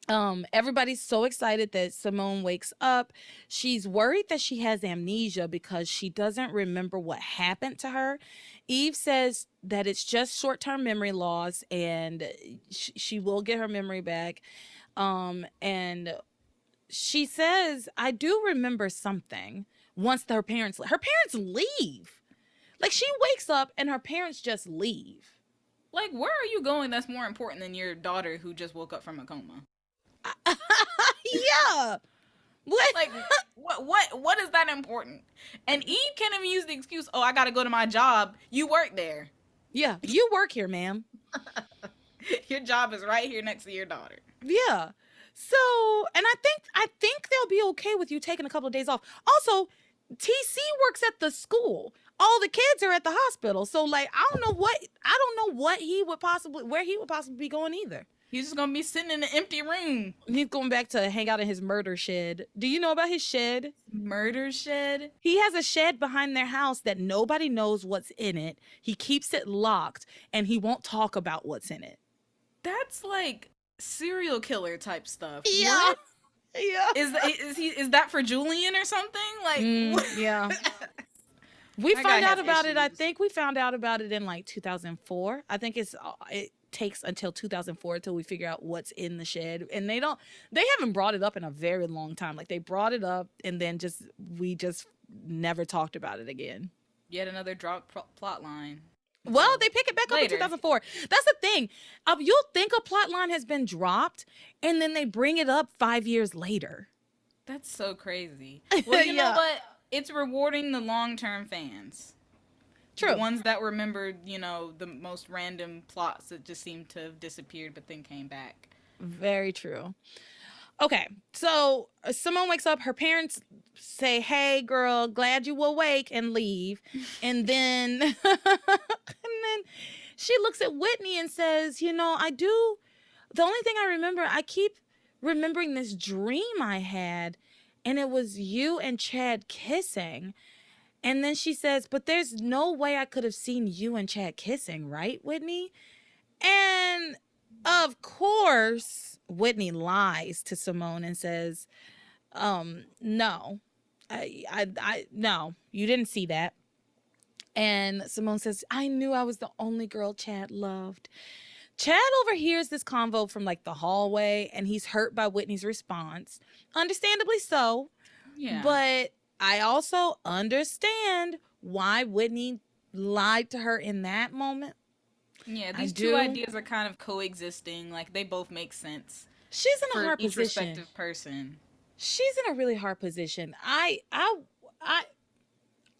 everybody's so excited that Simone wakes up. She's worried that she has amnesia because she doesn't remember what happened to her. Eve says that it's just short-term memory loss and she will get her memory back. And she says, I do remember something once her parents leave. Like, she wakes up and her parents just leave. Like, where are you going that's more important than your daughter who just woke up from a coma? Yeah. What? Like, what is that important? And Eve can't even use the excuse, I gotta go to my job. You work there. Yeah, you work here, ma'am. Your job is right here next to your daughter. Yeah. So, and I think they'll be okay with you taking a couple of days off. Also, TC works at the school. All the kids are at the hospital. So, like, I don't know where he would possibly be going either. He's just gonna be sitting in an empty room. He's going back to hang out in his murder shed. Do you know about his shed? Murder shed? He has a shed behind their house that nobody knows what's in it. He keeps it locked, and he won't talk about what's in it. That's like serial killer type stuff. Yeah. What? Yeah. Is that for Julian or something? Like, yeah. We found out about it. I think we found out about it in like 2004. I think it takes until 2004 until we figure out what's in the shed, and they haven't brought it up in a very long time. Like, they brought it up and then we just never talked about it again. Yet another drop plot line. Well, they pick it back up in 2004. That's the thing. You'll think a plot line has been dropped, and then they bring it up 5 years later. That's so crazy. Well, you know what? It's rewarding the long-term fans. True. The ones that remembered, the most random plots that just seemed to have disappeared but then came back. Very true. Okay, so Simone wakes up. Her parents say, "Hey, girl, glad you awake," and leave. And then, and then she looks at Whitney and says, "You know, I do. The only thing I remember, I keep remembering this dream I had, and it was you and Chad kissing." And then she says, "But there's no way I could have seen you and Chad kissing, right, Whitney?" And of course, Whitney lies to Simone and says, no, no, you didn't see that." And Simone says, "I knew I was the only girl Chad loved." Chad overhears this convo from like the hallway, and he's hurt by Whitney's response. Understandably so, Yeah. but I also understand why Whitney lied to her in that moment. Yeah, I these two do. ideas are kind of coexisting. Like they both make sense She's in a for hard each position. respective person. She's in a really hard position. I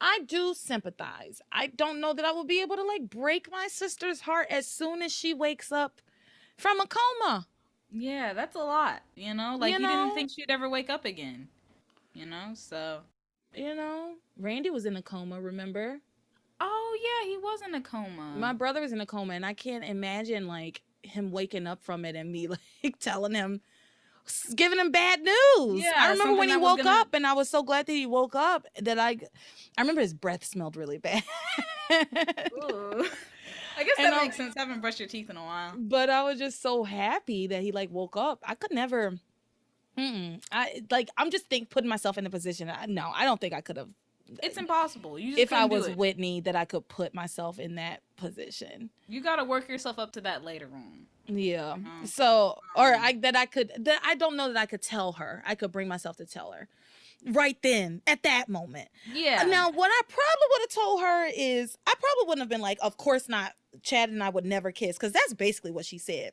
I do sympathize. I don't know that I will be able to like break my sister's heart as soon as she wakes up from a coma. Yeah, that's a lot, Like You you didn't know? think she'd ever wake up again, So, You know? Randy was in a coma, remember? oh yeah, he was in a My coma. brother was in a coma, and I can't imagine like him waking up from it and me like telling him, giving him bad news. I Yeah, remember something when he that was woke gonna. up, and I was so glad that he woke up that I remember his breath smelled really bad. Ooh. I guess And that makes sense. Haven't brushed your teeth in a while. but I was just so happy that he like woke up. I could never. I'm just putting myself in a position. No, I don't think I could have. It's impossible. You just If I couldn't do was it. Whitney, that I could put myself in that position. You gotta work yourself up to that later on. Yeah. Um, So, or um, I don't know that I could tell her. I could bring myself to tell her right then at that moment. yeah, Now, what I probably would have told her is I probably wouldn't have been like, of course not. Chad and I would never kiss, because that's basically what she said.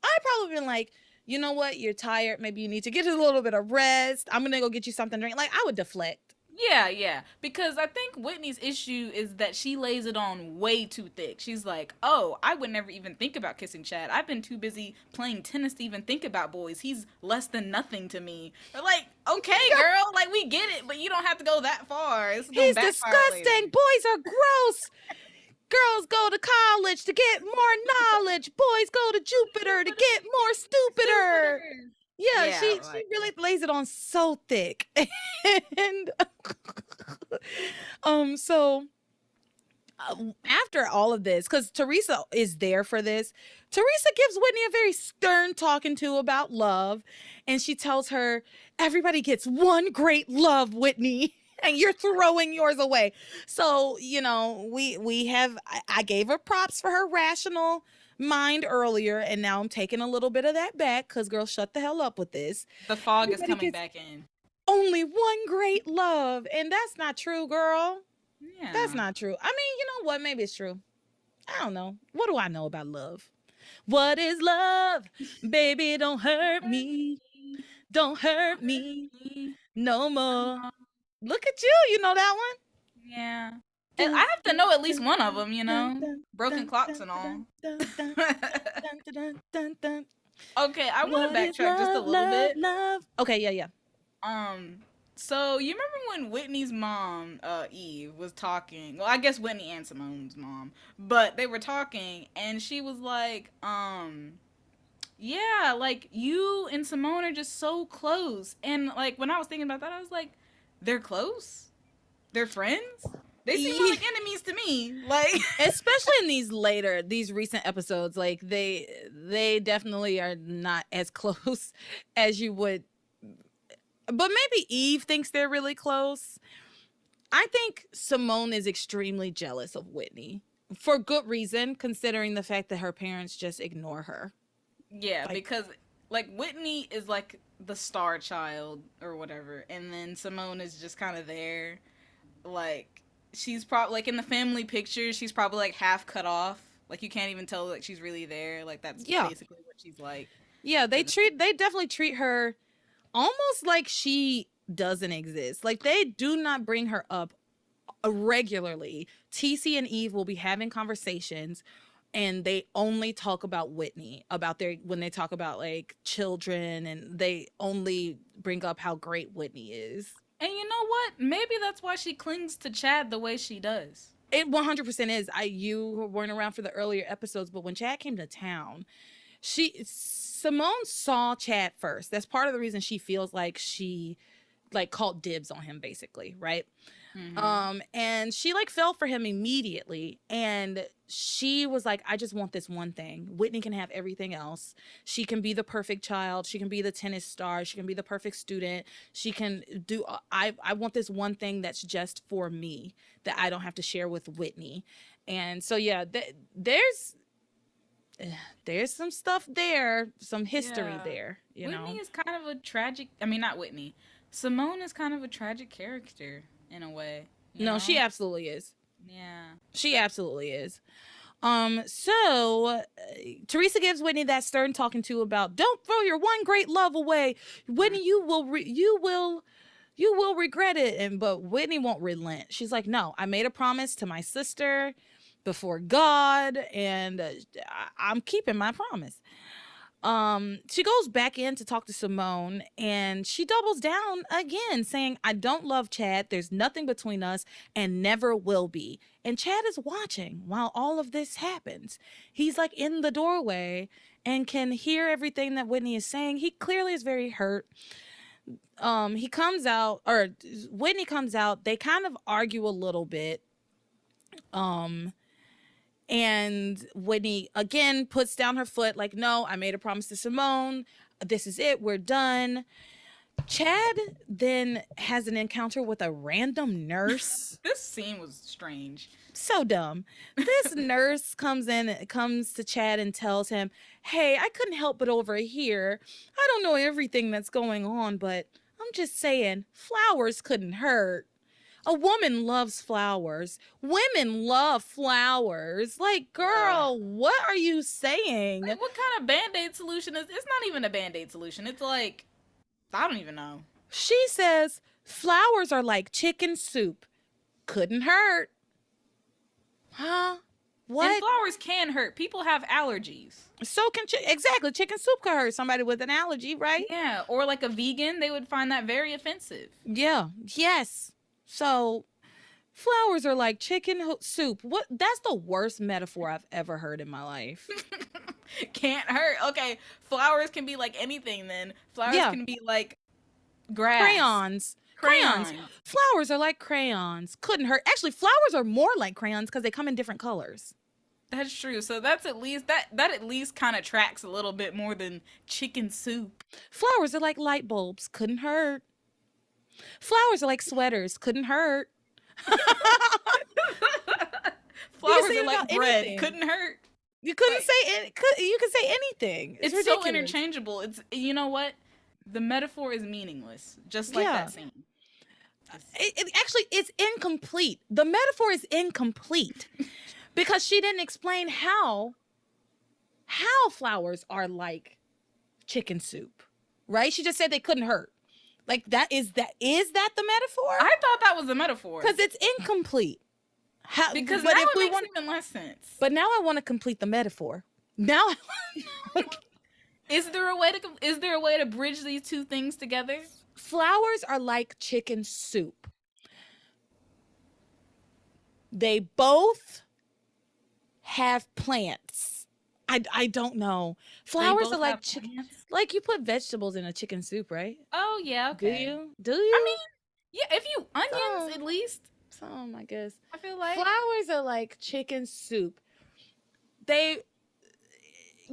I probably been like, you know what? You're tired. Maybe you need to get a little bit of rest. I'm gonna go get you something to drink. Like, I would deflect. yeah. Because I think Whitney's issue is that she lays it on way too thick. She's like, oh, I would never even think about kissing Chad. I've been too busy playing tennis to even think about boys. He's less than nothing to me. Or like, okay, girl, like we get it, but you don't have to go that far. It's gonna He's backfire later. disgusting. Boys are gross. Girls go to college to get more knowledge. Boys go to Jupiter to get more stupider. Stupider. Yeah, Yeah, she like really lays it on so thick. And so after all of this, because Teresa is there for this, Teresa gives Whitney a very stern talking to about love, and she tells her, "Everybody gets one great love, Whitney." And you're throwing yours away. So, we have I gave her props for her rational mind earlier, and now I'm taking a little bit of that back because girl, shut the hell up with this. the fog is Everybody coming gets back in. only one great love. And that's not true, girl. That's Yeah. not true. I mean, you know what? Maybe it's true. I don't know. What do I know about love? What is love? Baby, don't hurt me. Don't hurt me no more. Look at you. You know that one? Yeah. And I Dun, have to dun, know at least dun, one of dun, them. dun, Broken dun, clocks dun, and all. dun, dun, dun, dun, dun, dun, dun, dun. Okay, I want to What is backtrack just a love, little love, bit. love? Okay, yeah. Um, so you remember when Whitney's mom, Eve, was talking? Well, I guess Whitney and Simone's mom, but they were talking, and she was like, yeah, like you and Simone are just so close. And like when I was thinking about that, I was like, they're close? They're friends? They seem more Yeah. like enemies to me. Like Especially in these recent episodes, like they definitely are not as close as you would, but maybe Eve thinks they're really close. I think Simone is extremely jealous of Whitney for good reason, considering the fact that her parents just ignore her. yeah, Like, because like Whitney is like the star child or whatever, and then Simone is just kind of there. Like she's probably like in the family pictures, she's probably like half cut off. Like you can't even tell like she's really there. Like that's yeah, basically what she's like. yeah, In the, they definitely treat her almost like she doesn't exist. Like they do not bring her up regularly. TC and Eve will be having conversations and they only talk about Whitney, about when they talk about like children, and they only bring up how great Whitney is. And you know what? Maybe that's why she clings to Chad the way she does. It 100% is. You weren't around for the earlier episodes, but when Chad came to town, Simone saw Chad first. That's part of the reason she feels like she like called dibs on him, basically, right? And she like fell for him immediately, and she was like, I just want this one thing. Whitney can have everything else. She can be the perfect child, she can be the tennis star, she can be the perfect student, she can do I want this one thing that's just for me, that I don't have to share with Whitney. And so yeah, there's some stuff there, some history there, you know. Whitney is kind of a tragic, I mean, not Whitney, Simone is kind of a tragic character in a way. No, she absolutely is. Yeah. She absolutely is. So Teresa gives Whitney that stern talking to about, don't throw your one great love away. Whitney, you will regret it. But Whitney won't relent. She's like, no, I made a promise to my sister before God, and I'm keeping my promise. She goes back in to talk to Simone, and she doubles down again, saying, I don't love Chad. There's nothing between us and never will be. And Chad is watching while all of this happens. He's like in the doorway and can hear everything that Whitney is saying. He clearly is very hurt. He comes out, or Whitney comes out. They kind of argue a little bit. And Whitney again puts down her foot, like, no, I made a promise to Simone. This is it. We're done. Chad then has an encounter with a random nurse. This scene was strange. So dumb. This nurse comes to Chad and tells him, hey, I couldn't help but overhear. I don't know everything that's going on, but I'm just saying, flowers couldn't hurt. A woman loves flowers. Women love flowers. Like, girl, what are you saying? Like, what kind of Band-Aid solution is? It's not even a Band-Aid solution. It's like, I don't even know. She says, flowers are like chicken soup. Couldn't hurt. Huh? What? And flowers can hurt. People have allergies. So can exactly. Chicken soup could hurt somebody with an allergy, right? Yeah. Or like a vegan, they would find that very offensive. Yeah. Yes. So, flowers are like chicken soup. What? That's the worst metaphor I've ever heard in my life. Can't hurt. Okay, flowers can be like anything then. Flowers can be like grass. Crayons. Flowers are like crayons. Couldn't hurt. Actually, flowers are more like crayons because they come in different colors. That's true. So that's at least that at least kind of tracks a little bit more than chicken soup. Flowers are like light bulbs. Couldn't hurt. Flowers are like sweaters. Couldn't hurt. Flowers are like bread. Anything. Couldn't hurt. You couldn't say it. You can say anything. It's ridiculous. So interchangeable. It's, you know what? The metaphor is meaningless, just like that scene. Actually, it's incomplete. The metaphor is incomplete because she didn't explain how flowers are like chicken soup, right? She just said they couldn't hurt. Like, is that the metaphor? I thought that was the metaphor. Because it's incomplete. Because now it makes even less sense. But now I want to complete the metaphor. Now, is there a way to bridge these two things together? Flowers are like chicken soup. They both have plants. I don't know. Flowers are like chicken. Like you put vegetables in a chicken soup, right? Oh yeah, okay. Do you? I mean, yeah, if you onions at least. Some, I guess. I feel like flowers are like chicken soup. Flowers are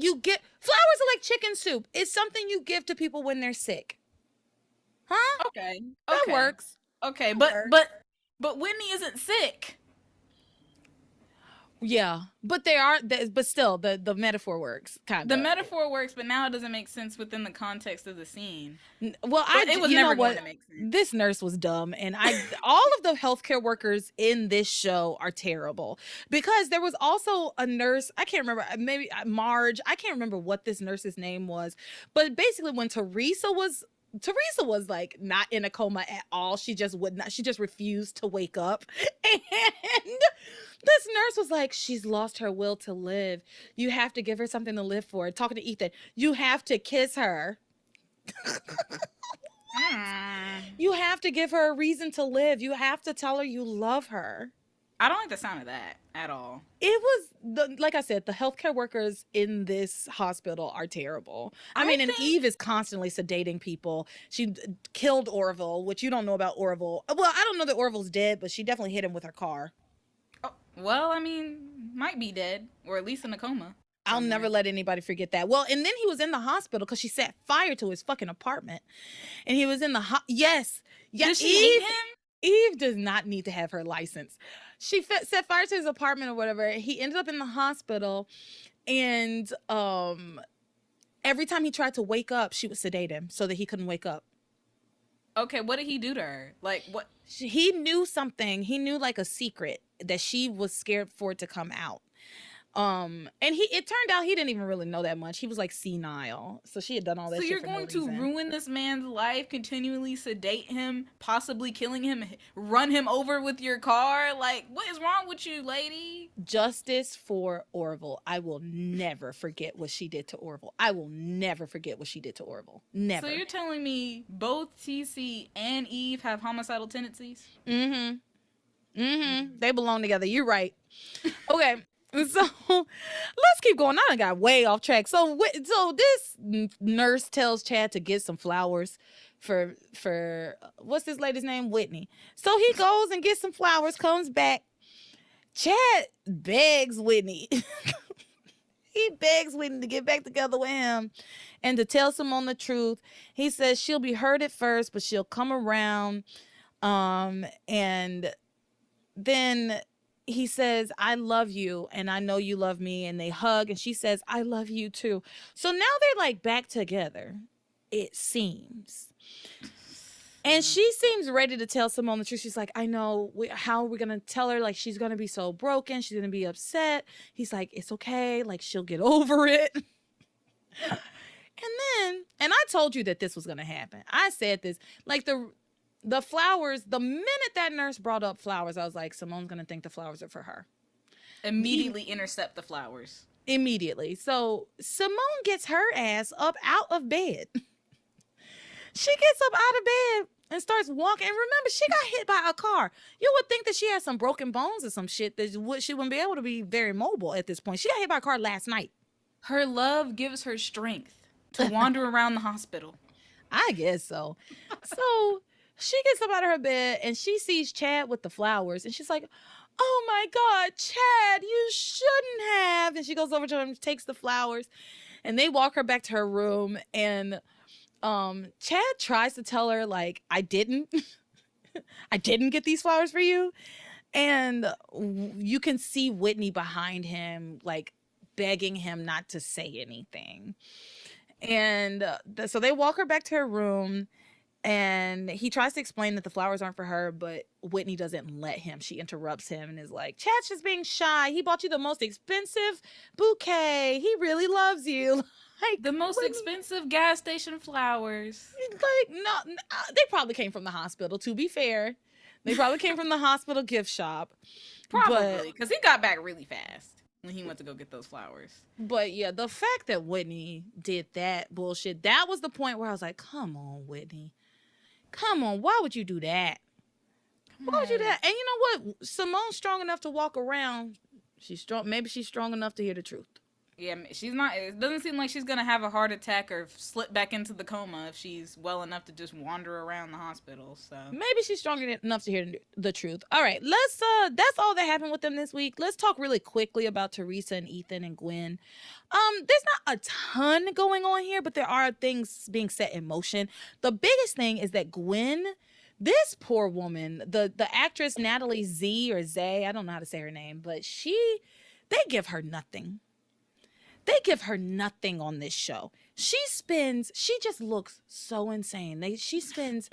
like chicken soup. It's something you give to people when they're sick. Huh? Okay. That works. Okay, but Whitney isn't sick. Yeah, but but still, the metaphor works. The metaphor works, but now it doesn't make sense within the context of the scene. Well, it was never going to make sense. This nurse was dumb, and all of the healthcare workers in this show are terrible because there was also a nurse. I can't remember, maybe Marge. I can't remember what this nurse's name was, but basically, when Teresa was like not in a coma at all. She just would not. She just refused to wake up, and This nurse was like, she's lost her will to live. You have to give her something to live for. Talking to Ethan, you have to kiss her. You have to give her a reason to live. You have to tell her you love her. I don't like the sound of that at all. It was, like I said, the healthcare workers in this hospital are terrible. I mean, and Eve is constantly sedating people. She killed Orville, which you don't know about Orville. Well, I don't know that Orville's dead, but she definitely hit him with her car. Oh, well, I mean, might be dead, or at least in a coma. I'll never let anybody forget that. Well, and then he was in the hospital because she set fire to his fucking apartment. And he was in the yes. Did she hate him? Eve does not need to have her license. She set fire to his apartment or whatever. He ended up in the hospital, and every time he tried to wake up, she would sedate him so that he couldn't wake up. Okay, what did he do to her? Like, what? He knew something. He knew like a secret that she was scared for it to come out. And it turned out he didn't even really know that much. He was like senile, so she had done all that. So shit you're for going no to reason. ruin this man's life, continually sedate him, possibly killing him, run him over with your car? Like, what is wrong with you, lady? Justice for Orville. I will never forget what she did to Orville. I will never forget what she did to Orville. Never. So you're telling me both TC and Eve have homicidal tendencies? Mm-hmm. Mm-hmm. They belong together. You're right. Okay. So let's keep going. I done got way off track. So this nurse tells Chad to get some flowers for what's this lady's name? Whitney. So he goes and gets some flowers, comes back. Chad begs Whitney. He begs Whitney to get back together with him and to tell Simone the truth. He says she'll be hurt at first, but she'll come around. And then he says, I love you, and I know you love me, and they hug, and she says, I love you too. So now they're like back together, it seems. And she seems ready to tell Simone the truth. She's like, I know, how are we going to tell her? Like, she's going to be so broken. She's going to be upset. He's like, it's okay. Like, she'll get over it. And I told you that this was going to happen. I said this, like the flowers, the minute that nurse brought up flowers, I was like, Simone's going to think the flowers are for her. Immediately intercept the flowers. Immediately. So Simone gets her ass up out of bed. She gets up out of bed and starts walking. And remember, she got hit by a car. You would think that she had some broken bones or some shit that she wouldn't be able to be very mobile at this point. She got hit by a car last night. Her love gives her strength to wander around the hospital. I guess so. So she gets up out of her bed and she sees Chad with the flowers. And she's like, oh my God, Chad, you shouldn't have. And she goes over to him, takes the flowers. And they walk her back to her room. And Chad tries to tell her, like, I didn't get these flowers for you. And you can see Whitney behind him, like, begging him not to say anything. And so they walk her back to her room. And he tries to explain that the flowers aren't for her, but Whitney doesn't let him. She interrupts him and is like, Chad's just being shy. He bought you the most expensive bouquet. He really loves you. Like, the most expensive gas station flowers. Like, no, they probably came from the hospital, to be fair. They probably came from the hospital gift shop. Probably, because he got back really fast when he went to go get those flowers. But yeah, the fact that Whitney did that bullshit, that was the point where I was like, come on, Whitney. Come on, why would you do that? Why would you do that? And you know what? Simone's strong enough to walk around. She's strong. Maybe she's strong enough to hear the truth. Yeah, she's not. It doesn't seem like she's gonna have a heart attack or slip back into the coma if she's well enough to just wander around the hospital. So maybe she's strong enough to hear the truth. All right, let's. That's all that happened with them this week. Let's talk really quickly about Teresa and Ethan and Gwen. There's not a ton going on here, but there are things being set in motion. The biggest thing is that Gwen, this poor woman, the actress Natalie Z or Zay, I don't know how to say her name, but they give her nothing. They give her nothing on this show. She just looks so insane. She spends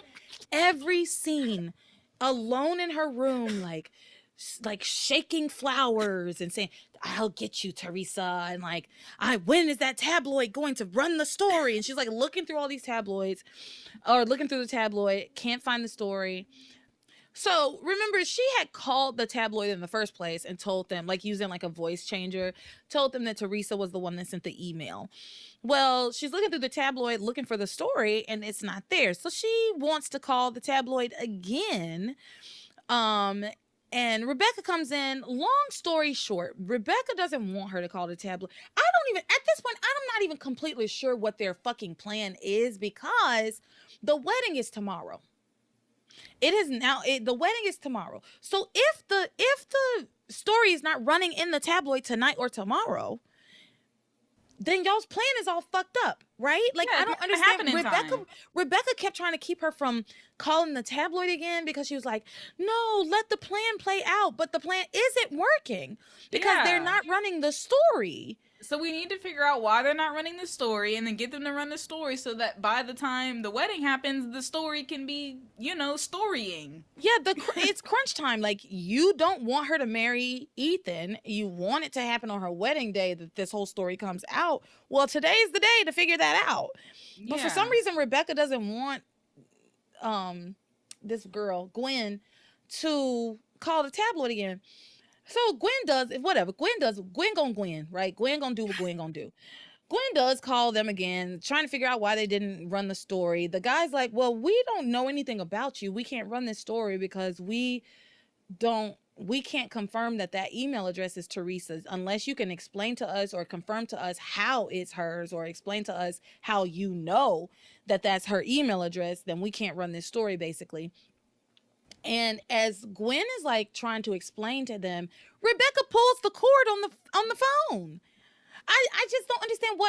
every scene alone in her room, like shaking flowers and saying, I'll get you, Teresa. And like, when is that tabloid going to run the story? And she's like looking through all these tabloids or looking through the tabloid, can't find the story. So remember, she had called the tabloid in the first place and told them, like using like a voice changer, told them that Teresa was the one that sent the email. Well, she's looking through the tabloid looking for the story and it's not there. So she wants to call the tabloid again. Um, and Rebecca comes in. Long story short, Rebecca doesn't want her to call the tabloid. I don't even, at this point, I'm not even completely sure what their fucking plan is because the wedding is tomorrow. It is now. The wedding is tomorrow. So if the story is not running in the tabloid tonight or tomorrow, then y'all's plan is all fucked up, right? Like Yeah, I it's don't not gonna happen understand. in time. Rebecca kept trying to keep her from calling the tabloid again because she was like, "No, let the plan play out." But the plan isn't working because they're Yeah. not running the story. So we need to figure out why they're not running the story and then get them to run the story so that by the time the wedding happens, the story can be, storying. Yeah, it's crunch time. Like you don't want her to marry Ethan. You want it to happen on her wedding day that this whole story comes out. Well, today's the day to figure that out. But for some reason Rebecca doesn't want this girl, Gwen, to call the tabloid again. So Gwen does whatever. Gwen gonna Gwen, right? Gwen gonna do what Gwen gonna do. Gwen does call them again, trying to figure out why they didn't run the story. The guy's like, well, we don't know anything about you. We can't run this story because we can't confirm that email address is Teresa's unless you can explain to us or confirm to us how it's hers or explain to us how you know that that's her email address. Then we can't run this story, basically. And as Gwen is like trying to explain to them, Rebecca pulls the cord on the phone. I just don't understand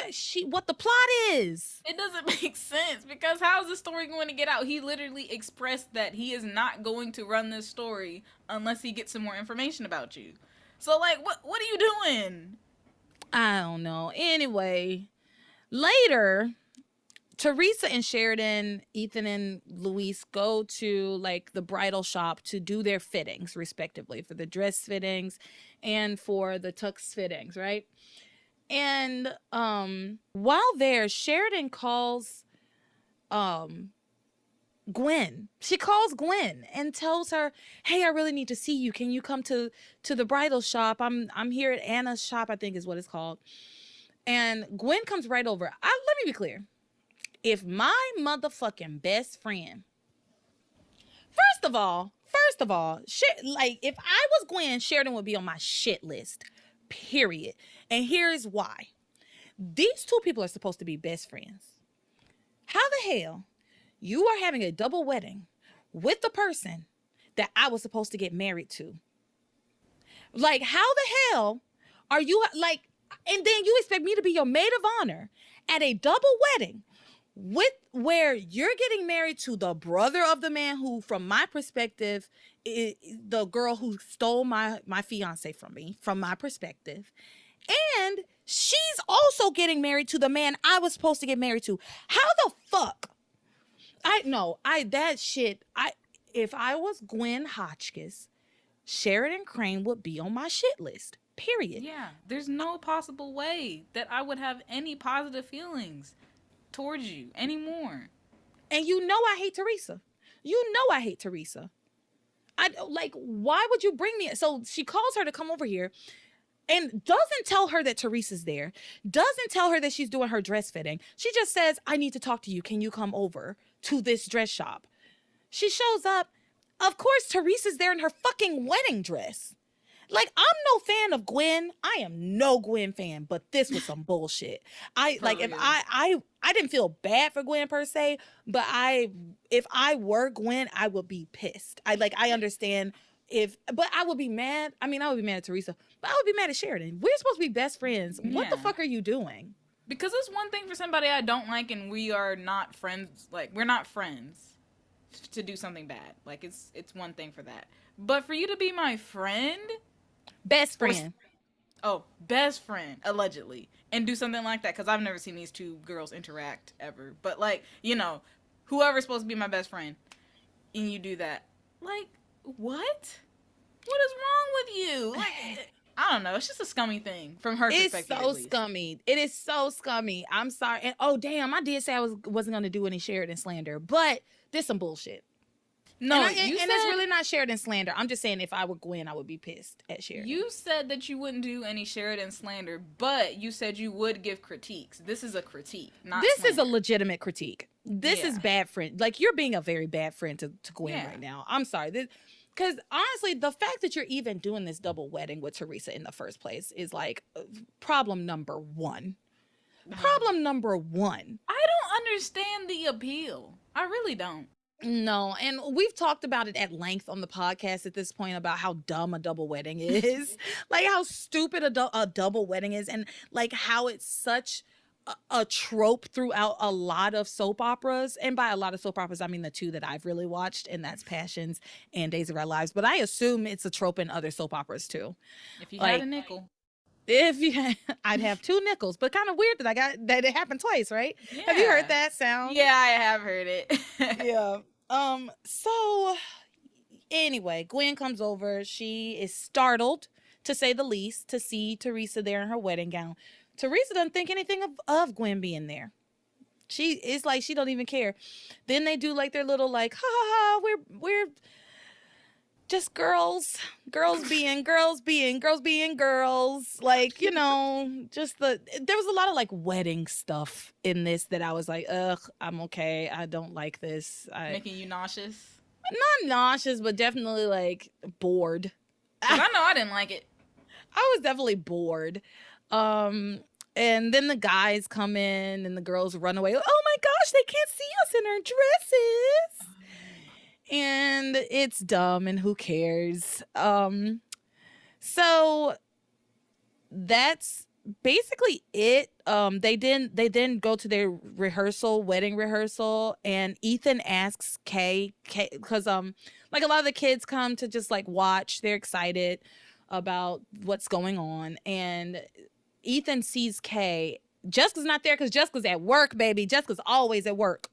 what the plot is. It doesn't make sense because how is the story going to get out? He literally expressed that he is not going to run this story unless he gets some more information about you. So like what are you doing? I don't know. Anyway, later, Teresa and Sheridan, Ethan and Luis go to like the bridal shop to do their fittings respectively for the dress fittings and for the tux fittings, right? And while there, Sheridan calls Gwen. She calls Gwen and tells her, "Hey, I really need to see you. Can you come to the bridal shop? I'm here at Anna's shop, I think is what it's called." And Gwen comes right over. Let me be clear. If my motherfucking best friend, first of all, like if I was Gwen, Sheridan would be on my shit list. Period. And here's why. These two people are supposed to be best friends. How the hell you are having a double wedding with the person that I was supposed to get married to? Like, how the hell are you like, and then you expect me to be your maid of honor at a double wedding where you're getting married to the brother of the man who, from my perspective, is the girl who stole my fiance from me, from my perspective. And she's also getting married to the man I was supposed to get married to. How the fuck? If I was Gwen Hotchkiss, Sheridan Crane would be on my shit list. Period. Yeah, there's no possible way that I would have any positive feelings towards you anymore. And you know I hate Teresa. Why would you bring me? So she calls her to come over here and doesn't tell her that Teresa's there, doesn't tell her that she's doing her dress fitting. She just says, "I need to talk to you. Can you come over to this dress shop?" She shows up. Of course, Teresa's there in her fucking wedding dress. Like, I'm no fan of Gwen. I am no Gwen fan, but this was some bullshit. If I didn't feel bad for Gwen per se, but if I were Gwen, I would be pissed. I understand but I would be mad. I mean, I would be mad at Teresa, but I would be mad at Sheridan. We're supposed to be best friends. Yeah. What the fuck are you doing? Because it's one thing for somebody I don't like and we are not friends. Like, we're not friends to do something bad. Like, it's one thing for that. But for you to be my friend... Best friend. Best friend, allegedly. And do something like that. Because I've never seen these two girls interact ever. But, like, whoever's supposed to be my best friend. And you do that. Like, what? What is wrong with you? Like, I don't know. It's just a scummy thing from her perspective. It's so scummy. It is so scummy. I'm sorry. And damn, I did say I wasn't going to do any Sheridan slander. But this some bullshit. No, and it's really not Sheridan slander. I'm just saying if I were Gwen, I would be pissed at Sheridan. You said that you wouldn't do any Sheridan slander, but you said you would give critiques. This is a critique, not This slander. is a legitimate critique. This is bad friend. Like, you're being a very bad friend to Gwen right now. I'm sorry. Because honestly, the fact that you're even doing this double wedding with Teresa in the first place is like problem number one. Problem number one. I don't understand the appeal. I really don't. No, and we've talked about it at length on the podcast at this point about how dumb a double wedding is. Like, how stupid a double wedding is, and like how it's such a trope throughout a lot of soap operas. And by a lot of soap operas, I mean the two that I've really watched, and that's Passions and Days of Our Lives. But I assume it's a trope in other soap operas too. If you had a nickel. If you had, I'd have 2 nickels, but kind of weird that it happened twice, right? Yeah. Have you heard that sound? Yeah, I have heard it. Yeah. So anyway, Gwen comes over. She is startled, to say the least, to see Teresa there in her wedding gown. Teresa doesn't think anything of Gwen being there. She is like, she don't even care. Then they do like their little like, ha ha ha, we're just girls being girls. Like, you know, just there was a lot of like wedding stuff in this that I was like, ugh, I'm okay. I don't like this. Making you nauseous? Not nauseous, but definitely like bored. I know I didn't like it. I was definitely bored. And then the guys come in and the girls run away. Oh my gosh, they can't see us in our dresses. And it's dumb, and who cares? So that's basically it. They didn't go to their wedding rehearsal, and Ethan asks Kay, because like a lot of the kids come to just like watch. They're excited about what's going on, and Ethan sees Kay. Jessica's not there because Jessica's at work, baby. Jessica's always at work.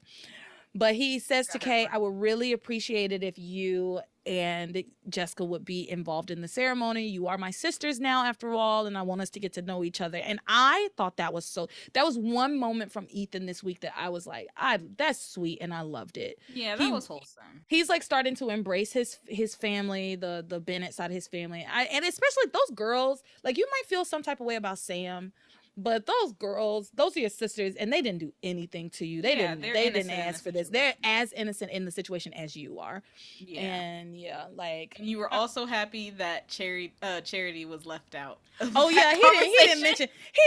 But he says to Kay, I would really appreciate it if you and Jessica would be involved in the ceremony. You are my sisters now, after all, and I want us to get to know each other. And I thought that was one moment from Ethan this week that I was like, that's sweet, and I loved it. Yeah, that was wholesome. He's like starting to embrace his family, the Bennett side of his family. And especially those girls, like, you might feel some type of way about Sam, but those girls, those are your sisters, and they didn't do anything to you. They didn't ask for this. They're as innocent in the situation as you are. Yeah. And and you were also happy that Charity was left out. Oh yeah, he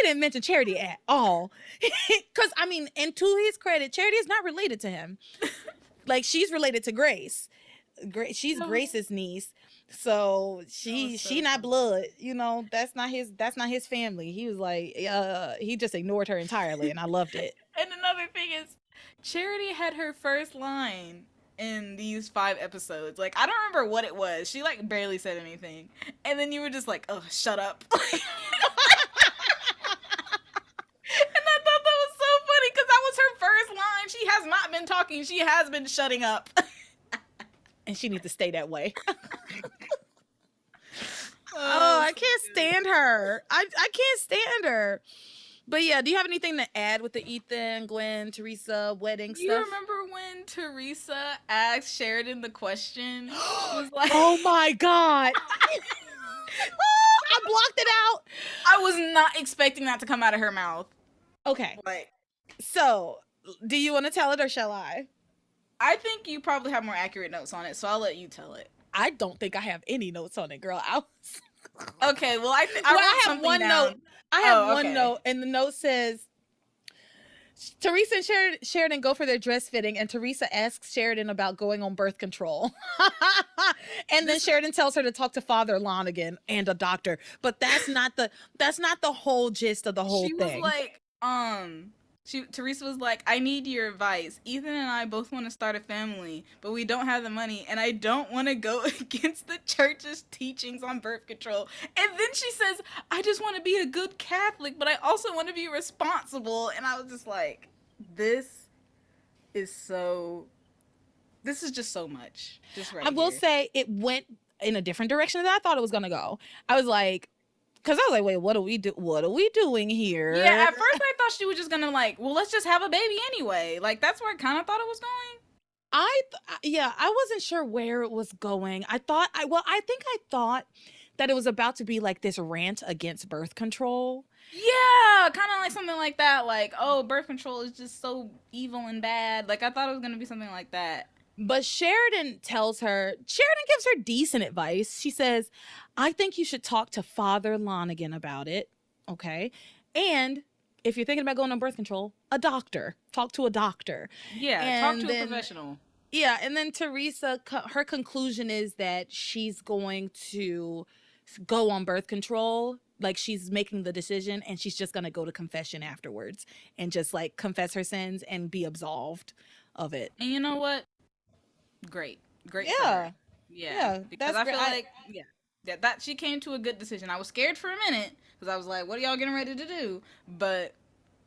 didn't mention Charity at all. Cuz I mean, and to his credit, Charity is not related to him. Like, she's related to Grace. She's Grace's niece. So she not blood, you know. That's not his family. He was like, he just ignored her entirely, and I loved it. And another thing is, Charity had her first line in these 5 episodes. Like, I don't remember what it was. She like barely said anything, and then you were just like, oh, shut up. And I thought that was so funny because that was her first line. She has not been talking. She has been shutting up. And she needs to stay that way. I can't stand her. I can't stand her. But yeah, do you have anything to add with the Ethan, Gwen, Teresa wedding stuff? You remember when Teresa asked Sheridan the question? Was like, oh my God. I blocked it out. I was not expecting that to come out of her mouth. Okay. So, do you want to tell it or shall I? I think you probably have more accurate notes on it, so I'll let you tell it. I don't think I have any notes on it, girl. Okay, well, I have one note. I have one note, and the note says, Teresa and Sheridan go for their dress fitting, and Teresa asks Sheridan about going on birth control. And then Sheridan tells her to talk to Father Lonigan and a doctor. But that's not the whole gist of the whole thing. She was like, Teresa was like, I need your advice. Ethan and I both want to start a family, but we don't have the money, and I don't want to go against the church's teachings on birth control. And then she says, I just want to be a good Catholic, but I also want to be responsible. And I was just like, this is just so much. I will say it went in a different direction than I thought it was going to go. I was like, because I was like, wait, what are we doing here? Yeah, at first I thought she was just going to like, well, let's just have a baby anyway. Like, that's where I kind of thought it was going. Yeah, I wasn't sure where it was going. I think I thought that it was about to be like this rant against birth control. Yeah, kind of like something like that. Like, oh, birth control is just so evil and bad. Like, I thought it was gonna be something like that. But Sheridan gives her decent advice. She says, I think you should talk to Father Lonigan about it. Okay. And if you're thinking about going on birth control, a doctor. Talk to a doctor. Yeah, talk And to a then, professional. yeah. And then Teresa, her conclusion is that she's going to go on birth control. Like she's making the decision and she's just going to go to confession afterwards and just like confess her sins and be absolved of it. And you know what? Great, great for her. Yeah. Yeah, Yeah. because That's I great. feel like that she came to a good decision. I was scared for a minute because I was like, what are y'all getting ready to do? But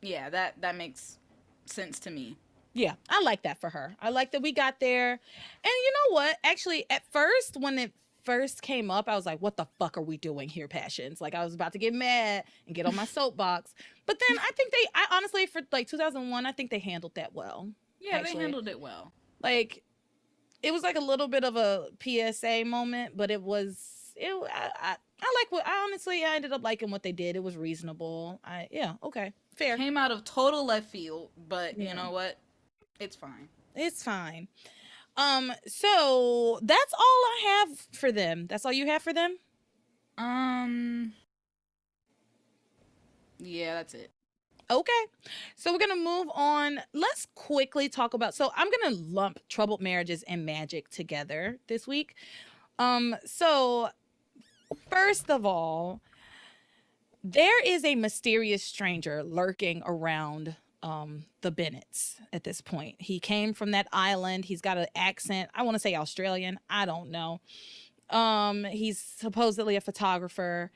yeah, that makes sense to me. Yeah, I like that for her. I like that we got there. And you know what? Actually, at first, when it first came up, I was like, what the fuck are we doing here, Passions? Like, I was about to get mad and get on my soapbox. But then I honestly, for like 2001, I think they handled that well, Yeah, they actually. handled it well. Like, it was like a little bit of a PSA moment, but I like what, I honestly, I ended up liking what they did. It was reasonable. Yeah, okay, fair. Came out of total left field, but you Yeah, know what? It's fine. it's fine. So that's all I have for them. That's all you have for them? Um, yeah, that's it. Okay. So we're gonna move on. Let's quickly talk about, so I'm gonna lump troubled marriages and magic together this week. So first of all, there is a mysterious stranger lurking around the Bennetts at this point. He came from that island. He's got an accent. I want to say Australian. I don't know. He's supposedly a photographer.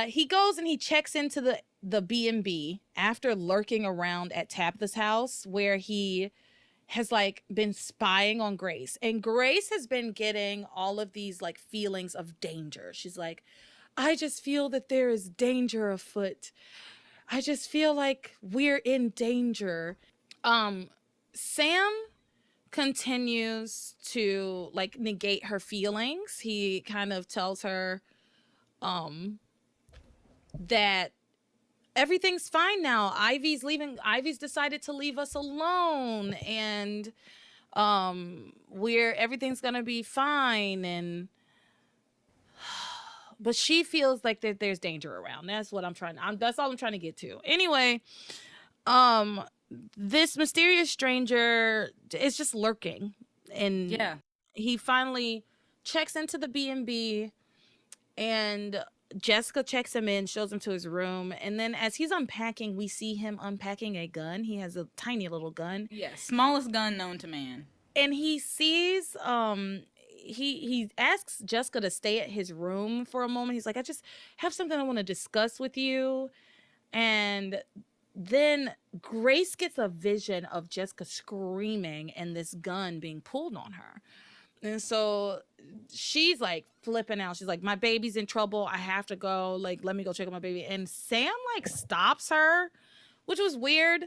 He goes and he checks into the B&B after lurking around at Tabitha's house where he has like been spying on Grace. And Grace has been getting all of these like feelings of danger. She's like, I just feel that there is danger afoot. I just feel like we're in danger. Sam continues to like negate her feelings. He kind of tells her um that everything's fine now. Ivy's leaving. Ivy's decided to leave us alone and we're everything's going to be fine and but she feels like that there's danger around. That's what that's all I'm trying to get to. Anyway, um this mysterious stranger is just lurking and Yeah. he finally checks into the B&B and Jessica checks him in, shows him to his room, and then as he's unpacking, we see him unpacking a gun. He has a tiny little gun. Yeah, smallest gun known to man. And he sees he asks Jessica to stay at his room for a moment. He's like, I just have something I want to discuss with you. And then Grace gets a vision of Jessica screaming and this gun being pulled on her. And so she's like flipping out. She's like, my baby's in trouble. I have to go. Like, let me go check on my baby. And Sam like stops her, which was weird.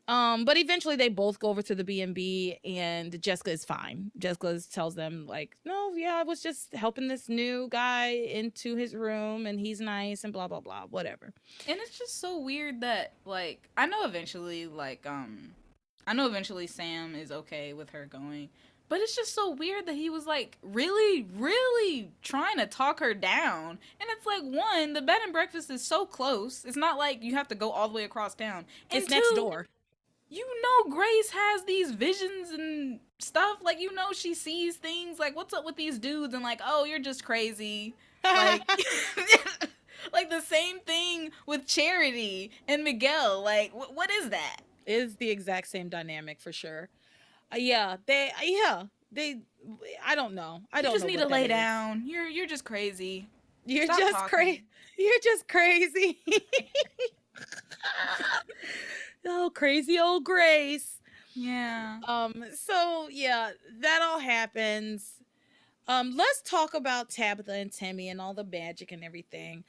But eventually they both go over to the B&B and Jessica is fine. Jessica tells them like, no, yeah, I was just helping this new guy into his room and he's nice and blah, blah, blah, whatever. And it's just so weird that like I know eventually Sam is okay with her going. But it's just so weird that he was like really, really trying to talk her down. And it's like, one, the bed and breakfast is so close. It's not like you have to go all the way across town. And It's two, next door. you know Grace has these visions and stuff. Like, you know she sees things. Like, what's up with these dudes? And like, oh, you're just crazy. Like, like the same thing with Charity and Miguel. Like, what is that? Is the exact same dynamic for sure. They, I don't know. I You don't just know need what to that lay is. down. You're just crazy. You're Stop just talking. crazy. You're just crazy. Oh, crazy old Grace. Yeah. So yeah, that all happens. Let's talk about Tabitha and Timmy and all the magic and everything.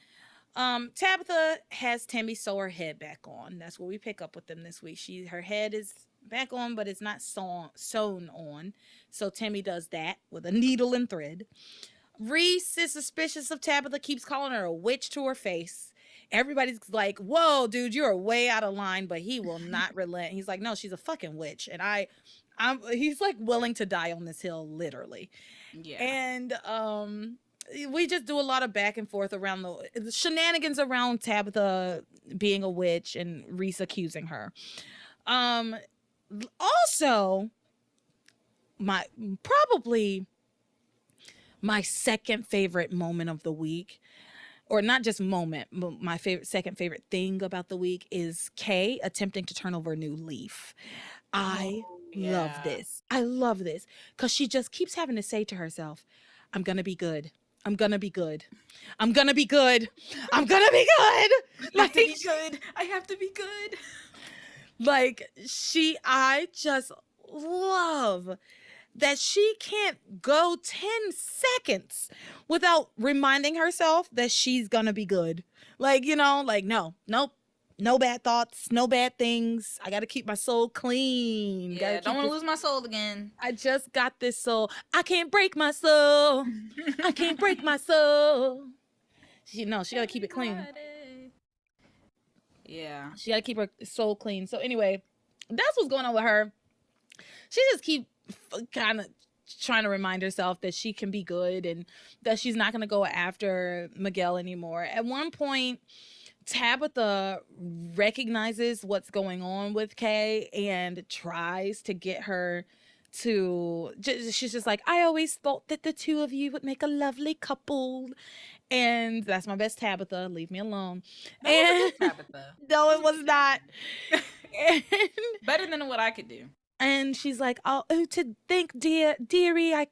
Tabitha has Timmy sew her head back on. That's what we pick up with them this week. Her head is back on, but it's not sewn on. So Timmy does that with a needle and thread. Reese is suspicious of Tabitha, keeps calling her a witch to her face. Everybody's like, whoa, dude, you're way out of line, but he will not relent. He's like, no, she's a fucking witch. And he's like willing to die on this hill, literally. Yeah. And we just do a lot of back and forth around the shenanigans around Tabitha being a witch and Reese accusing her. Also, probably my second favorite moment of the week, or not just moment, but my second favorite thing about the week is Kay attempting to turn over a new leaf. I love this. I love this because she just keeps having to say to herself, I'm going to be good. I'm going to be good. I'm going to be good. I'm going to be good. I have to be good. I have to be good. Like, I just love that she can't go 10 seconds without reminding herself that she's gonna be good. Like, you know, like, no bad thoughts, no bad things. I gotta keep my soul clean. Yeah, don't want to lose my soul again. I just got this soul. I can't break my soul. I can't break my soul. She gotta keep it clean. Yeah. She gotta keep her soul clean. So anyway, that's what's going on with her. She just keep kind of trying to remind herself that she can be good and that she's not going to go after Miguel anymore. At one point, Tabitha recognizes what's going on with Kay and tries to get her to, she's just like, I always thought that the two of you would make a lovely couple. And that's my best Tabitha. Leave me alone. Tabitha. No, it was not. Better than what I could do. And she's like, oh, to think, dearie, I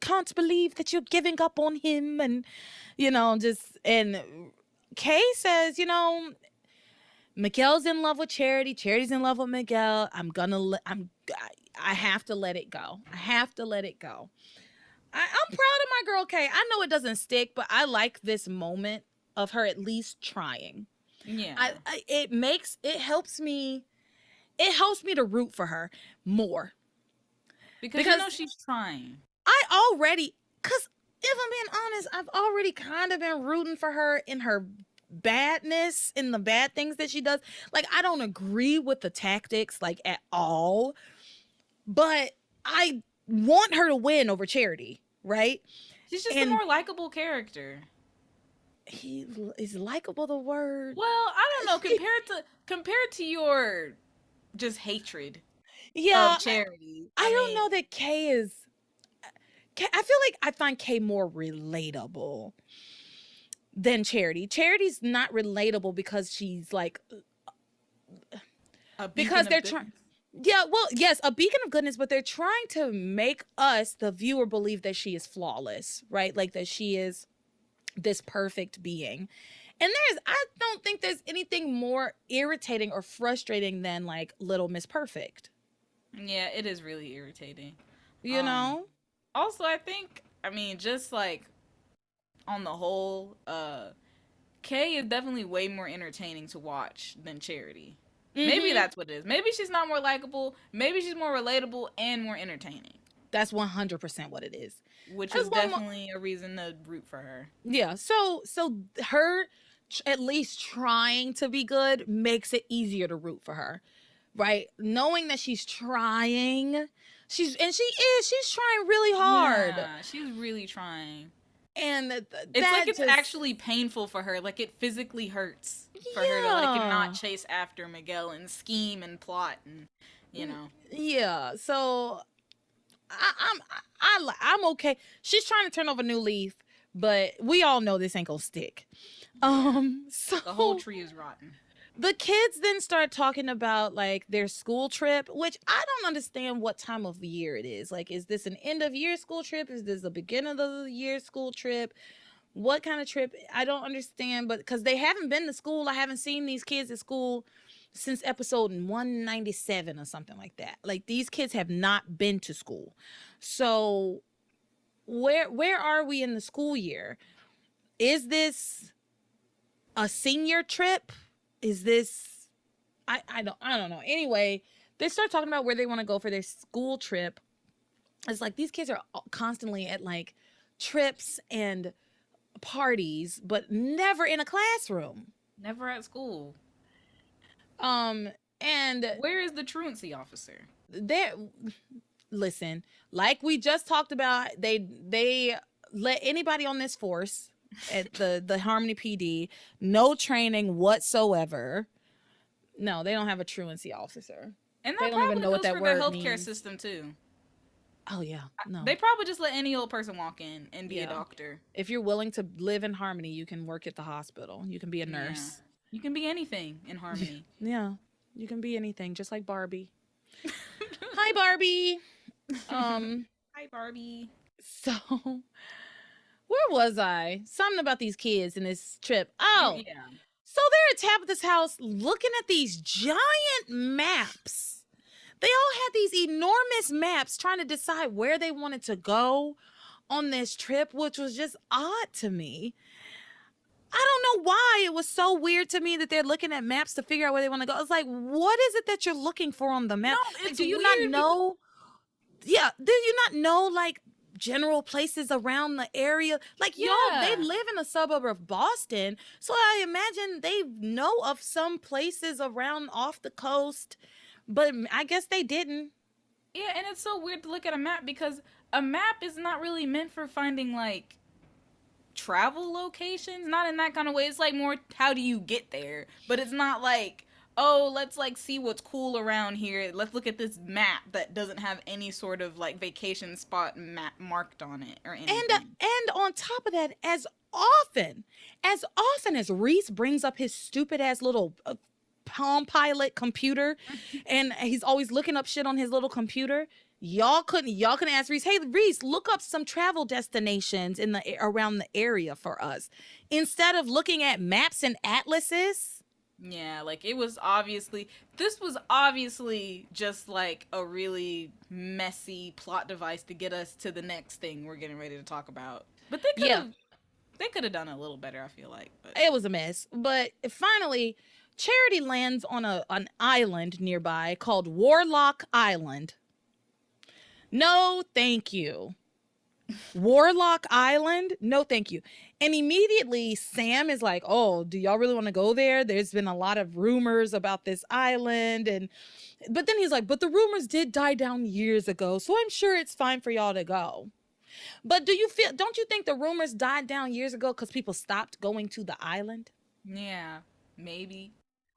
can't believe that you're giving up on him. And, and Kay says, Miguel's in love with Charity. Charity's in love with Miguel. I have to let it go. I have to let it go. I'm proud of my girl, Kay. I know it doesn't stick, but I like this moment of her at least trying. Yeah. It helps me to root for her more. Because she's trying. Because if I'm being honest, I've already kind of been rooting for her in her badness, in the bad things that she does. Like, I don't agree with the tactics, like, at all. But I want her to win over Charity, right? She's just a more likable character. Is likable the word? Well, I don't know. Compared to your just hatred of Charity. I don't know that Kay is. I feel like I find Kay more relatable than Charity's not relatable because she's like, because they're trying. Yeah, well, yes, a beacon of goodness, but they're trying to make us, the viewer, believe that she is flawless, right? Like that she is this perfect being. And I don't think there's anything more irritating or frustrating than like Little Miss Perfect. Yeah, it is really irritating. You know? Also, just like on the whole, Kay is definitely way more entertaining to watch than Charity. Mm-hmm. Maybe that's what it is. Maybe she's not more likable. Maybe she's more relatable and more entertaining. That's 100% what it is. Which is definitely a reason to root for her. Yeah. So her at least trying to be good makes it easier to root for her, right? Knowing that she's trying, she's trying really hard. Yeah, she's really trying. And it's actually painful for her. Like, it physically hurts for her to not chase after Miguel and scheme and plot and, Yeah. So I'm okay. She's trying to turn over a new leaf, but we all know this ain't gonna stick. So the whole tree is rotten. The kids then start talking about like their school trip, which I don't understand what time of year it is. Like, is this an end of year school trip? Is this a beginning of the year school trip? What kind of trip? I don't understand, but because they haven't been to school, I haven't seen these kids at school since episode 197 or something like that. Like, these kids have not been to school. So where are we in the school year? Is this a senior trip? Is this I don't know. Anyway, they start talking about where they want to go for their school trip. It's like these kids are constantly at like trips and parties, but never in a classroom. Never at school. Um, and Where is the truancy officer? there, listen, like we just talked about, they let anybody on this force at the Harmony PD, no training whatsoever. No, they don't have a truancy officer. And They that don't even probably know what goes that for their word healthcare means. system too. Oh yeah, no. They probably just let any old person walk in and be Yeah. a doctor. If you're willing to live in Harmony, you can work at the hospital. You can be a nurse. Yeah. You can be anything in Harmony. Yeah, you can be anything, just like Barbie. Hi, Barbie. Hi, Barbie. So where was I? Something about these kids in this trip. Oh, Yeah. so they're at Tabitha's house looking at these giant maps. They all had these enormous maps trying to decide where they wanted to go on this trip, which was just odd to me. I don't know why it was so weird to me that they're looking at maps to figure out where they want to go. It's like, what is it that you're looking for on the map? No, Like, it's do you weird not know? Yeah, do you not know like general places around the area? Like, y'all, they Yeah. live in a suburb of Boston, so I imagine they know of some places around off the coast, but I guess they didn't. Yeah, and it's so weird to look at a map because a map is not really meant for finding like travel locations, not in that kind of way. It's like more how do you get there, but it's not like, oh, let's like see what's cool around here, let's look at this map that doesn't have any sort of like vacation spot map marked on it or anything. And on top of that, as often as Reese brings up his stupid ass little Palm Pilot computer, and he's always looking up shit on his little computer. Y'all couldn't ask Reese, hey Reese, look up some travel destinations in the around the area for us, instead of looking at maps and atlases. Yeah, like this was obviously just like a really messy plot device to get us to the next thing we're getting ready to talk about. But they could have done it a little better, I feel like. But It was a mess, but finally Charity lands on an island nearby called Warlock Island. No, thank you. Warlock Island? No, thank you. And immediately Sam is like, oh, do y'all really want to go there? There's been a lot of rumors about this island. But then he's like, but the rumors did die down years ago, so I'm sure it's fine for y'all to go. But don't you think the rumors died down years ago because people stopped going to the island? yeah, maybe.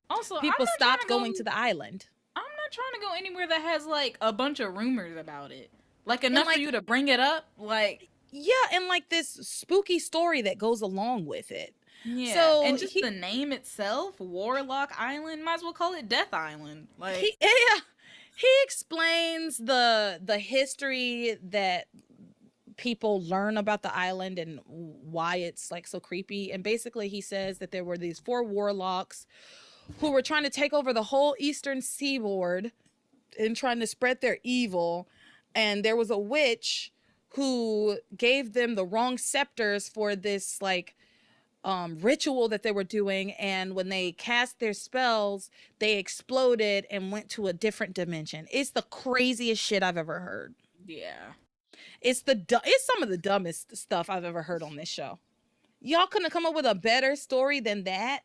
Also, People stopped going to the island. I'm not trying to go anywhere that has like a bunch of rumors about it. Like enough like- for you to bring it up. Like Yeah, and like this spooky story that goes along with it. yeah, So and just the name itself, Warlock Island, might as well call it Death Island. Like He explains the history that people learn about the island and why it's like so creepy. And basically he says that there were these 4 warlocks who were trying to take over the whole eastern seaboard and trying to spread their evil. And there was a witch who gave them the wrong scepters for this like ritual that they were doing, and when they cast their spells they exploded and went to a different dimension. It's the craziest shit I've ever heard. yeah. It's some of the dumbest stuff I've ever heard on this show. Y'all couldn't come up with a better story than that.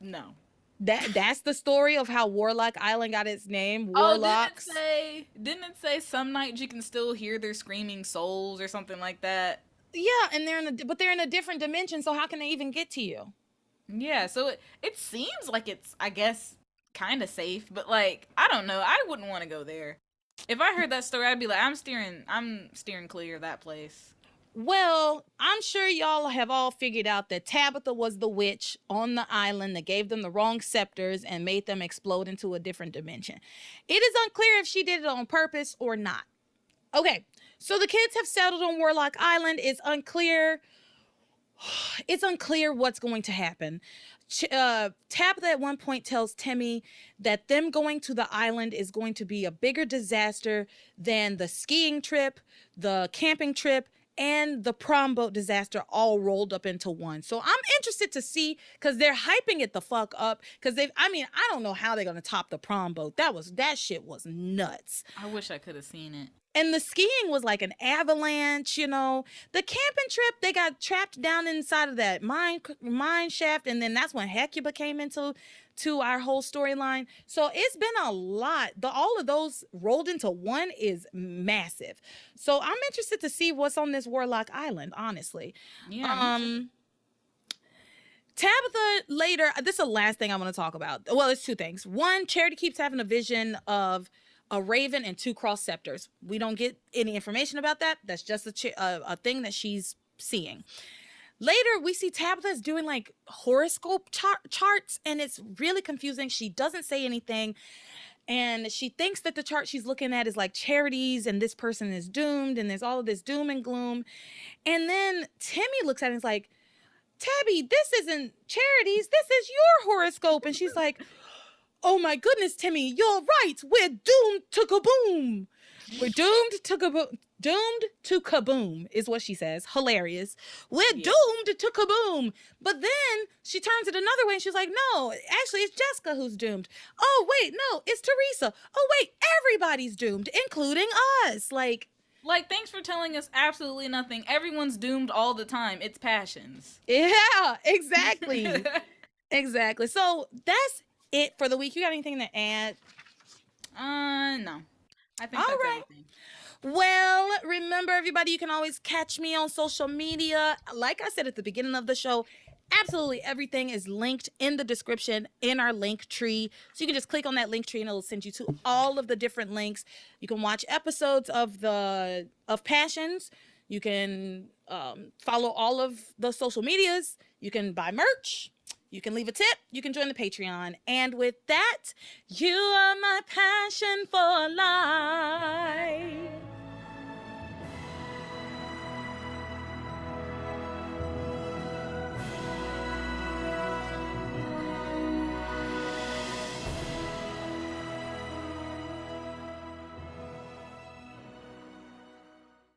No. That's the story of how Warlock Island got its name. Warlocks. Oh, didn't it say some nights you can still hear their screaming souls or something like that? Yeah, and they're in a different dimension, so how can they even get to you? Yeah, so it seems like it's, I guess, kind of safe, but like I don't know, I wouldn't want to go there. If I heard that story, I'd be like, I'm steering clear of that place. Well, I'm sure y'all have all figured out that Tabitha was the witch on the island that gave them the wrong scepters and made them explode into a different dimension. It is unclear if she did it on purpose or not. Okay, so the kids have settled on Warlock Island. It's unclear what's going to happen. Tabitha at one point tells Timmy that them going to the island is going to be a bigger disaster than the skiing trip, the camping trip, and the prom boat disaster all rolled up into one. So I'm interested to see, because they're hyping it the fuck up. Because I don't know how they're gonna top the prom boat. That shit was nuts. I wish I could have seen it. And the skiing was like an avalanche, you know. The camping trip, they got trapped down inside of that mine shaft, and then that's when Hecuba came into our whole storyline. So it's been a lot. All of those rolled into one is massive. So I'm interested to see what's on this Warlock Island, honestly. Yeah. Tabitha later, this is the last thing I want to talk about. Well, it's two things. One, Charity keeps having a vision of a raven and two cross scepters. We don't get any information about that. That's just a thing that she's seeing. Later, we see Tabitha's doing like horoscope charts, and it's really confusing. She doesn't say anything, and she thinks that the chart she's looking at is like Charity's, and this person is doomed, and there's all of this doom and gloom. And then Timmy looks at it and is like, Tabby, this isn't Charity's, this is your horoscope. And she's like, oh my goodness, Timmy, you're right. We're doomed to kaboom. We're doomed to kaboom. Doomed to kaboom is what she says. Hilarious. We're doomed to kaboom. But then she turns it another way and she's like, no, actually it's Jessica who's doomed. Oh, wait, no, it's Teresa. Oh, wait, everybody's doomed, including us. Like, thanks for telling us absolutely nothing. Everyone's doomed all the time. It's passions. Yeah, exactly. Exactly. So that's it for the week. You got anything to add? No. I think that's everything. Well, remember, everybody, you can always catch me on social media. Like I said at the beginning of the show, absolutely everything is linked in the description in our link tree. So you can just click on that link tree and it'll send you to all of the different links. You can watch episodes of Passions. You can follow all of the social medias. You can buy merch. You can leave a tip. You can join the Patreon. And with that, you are my passion for life.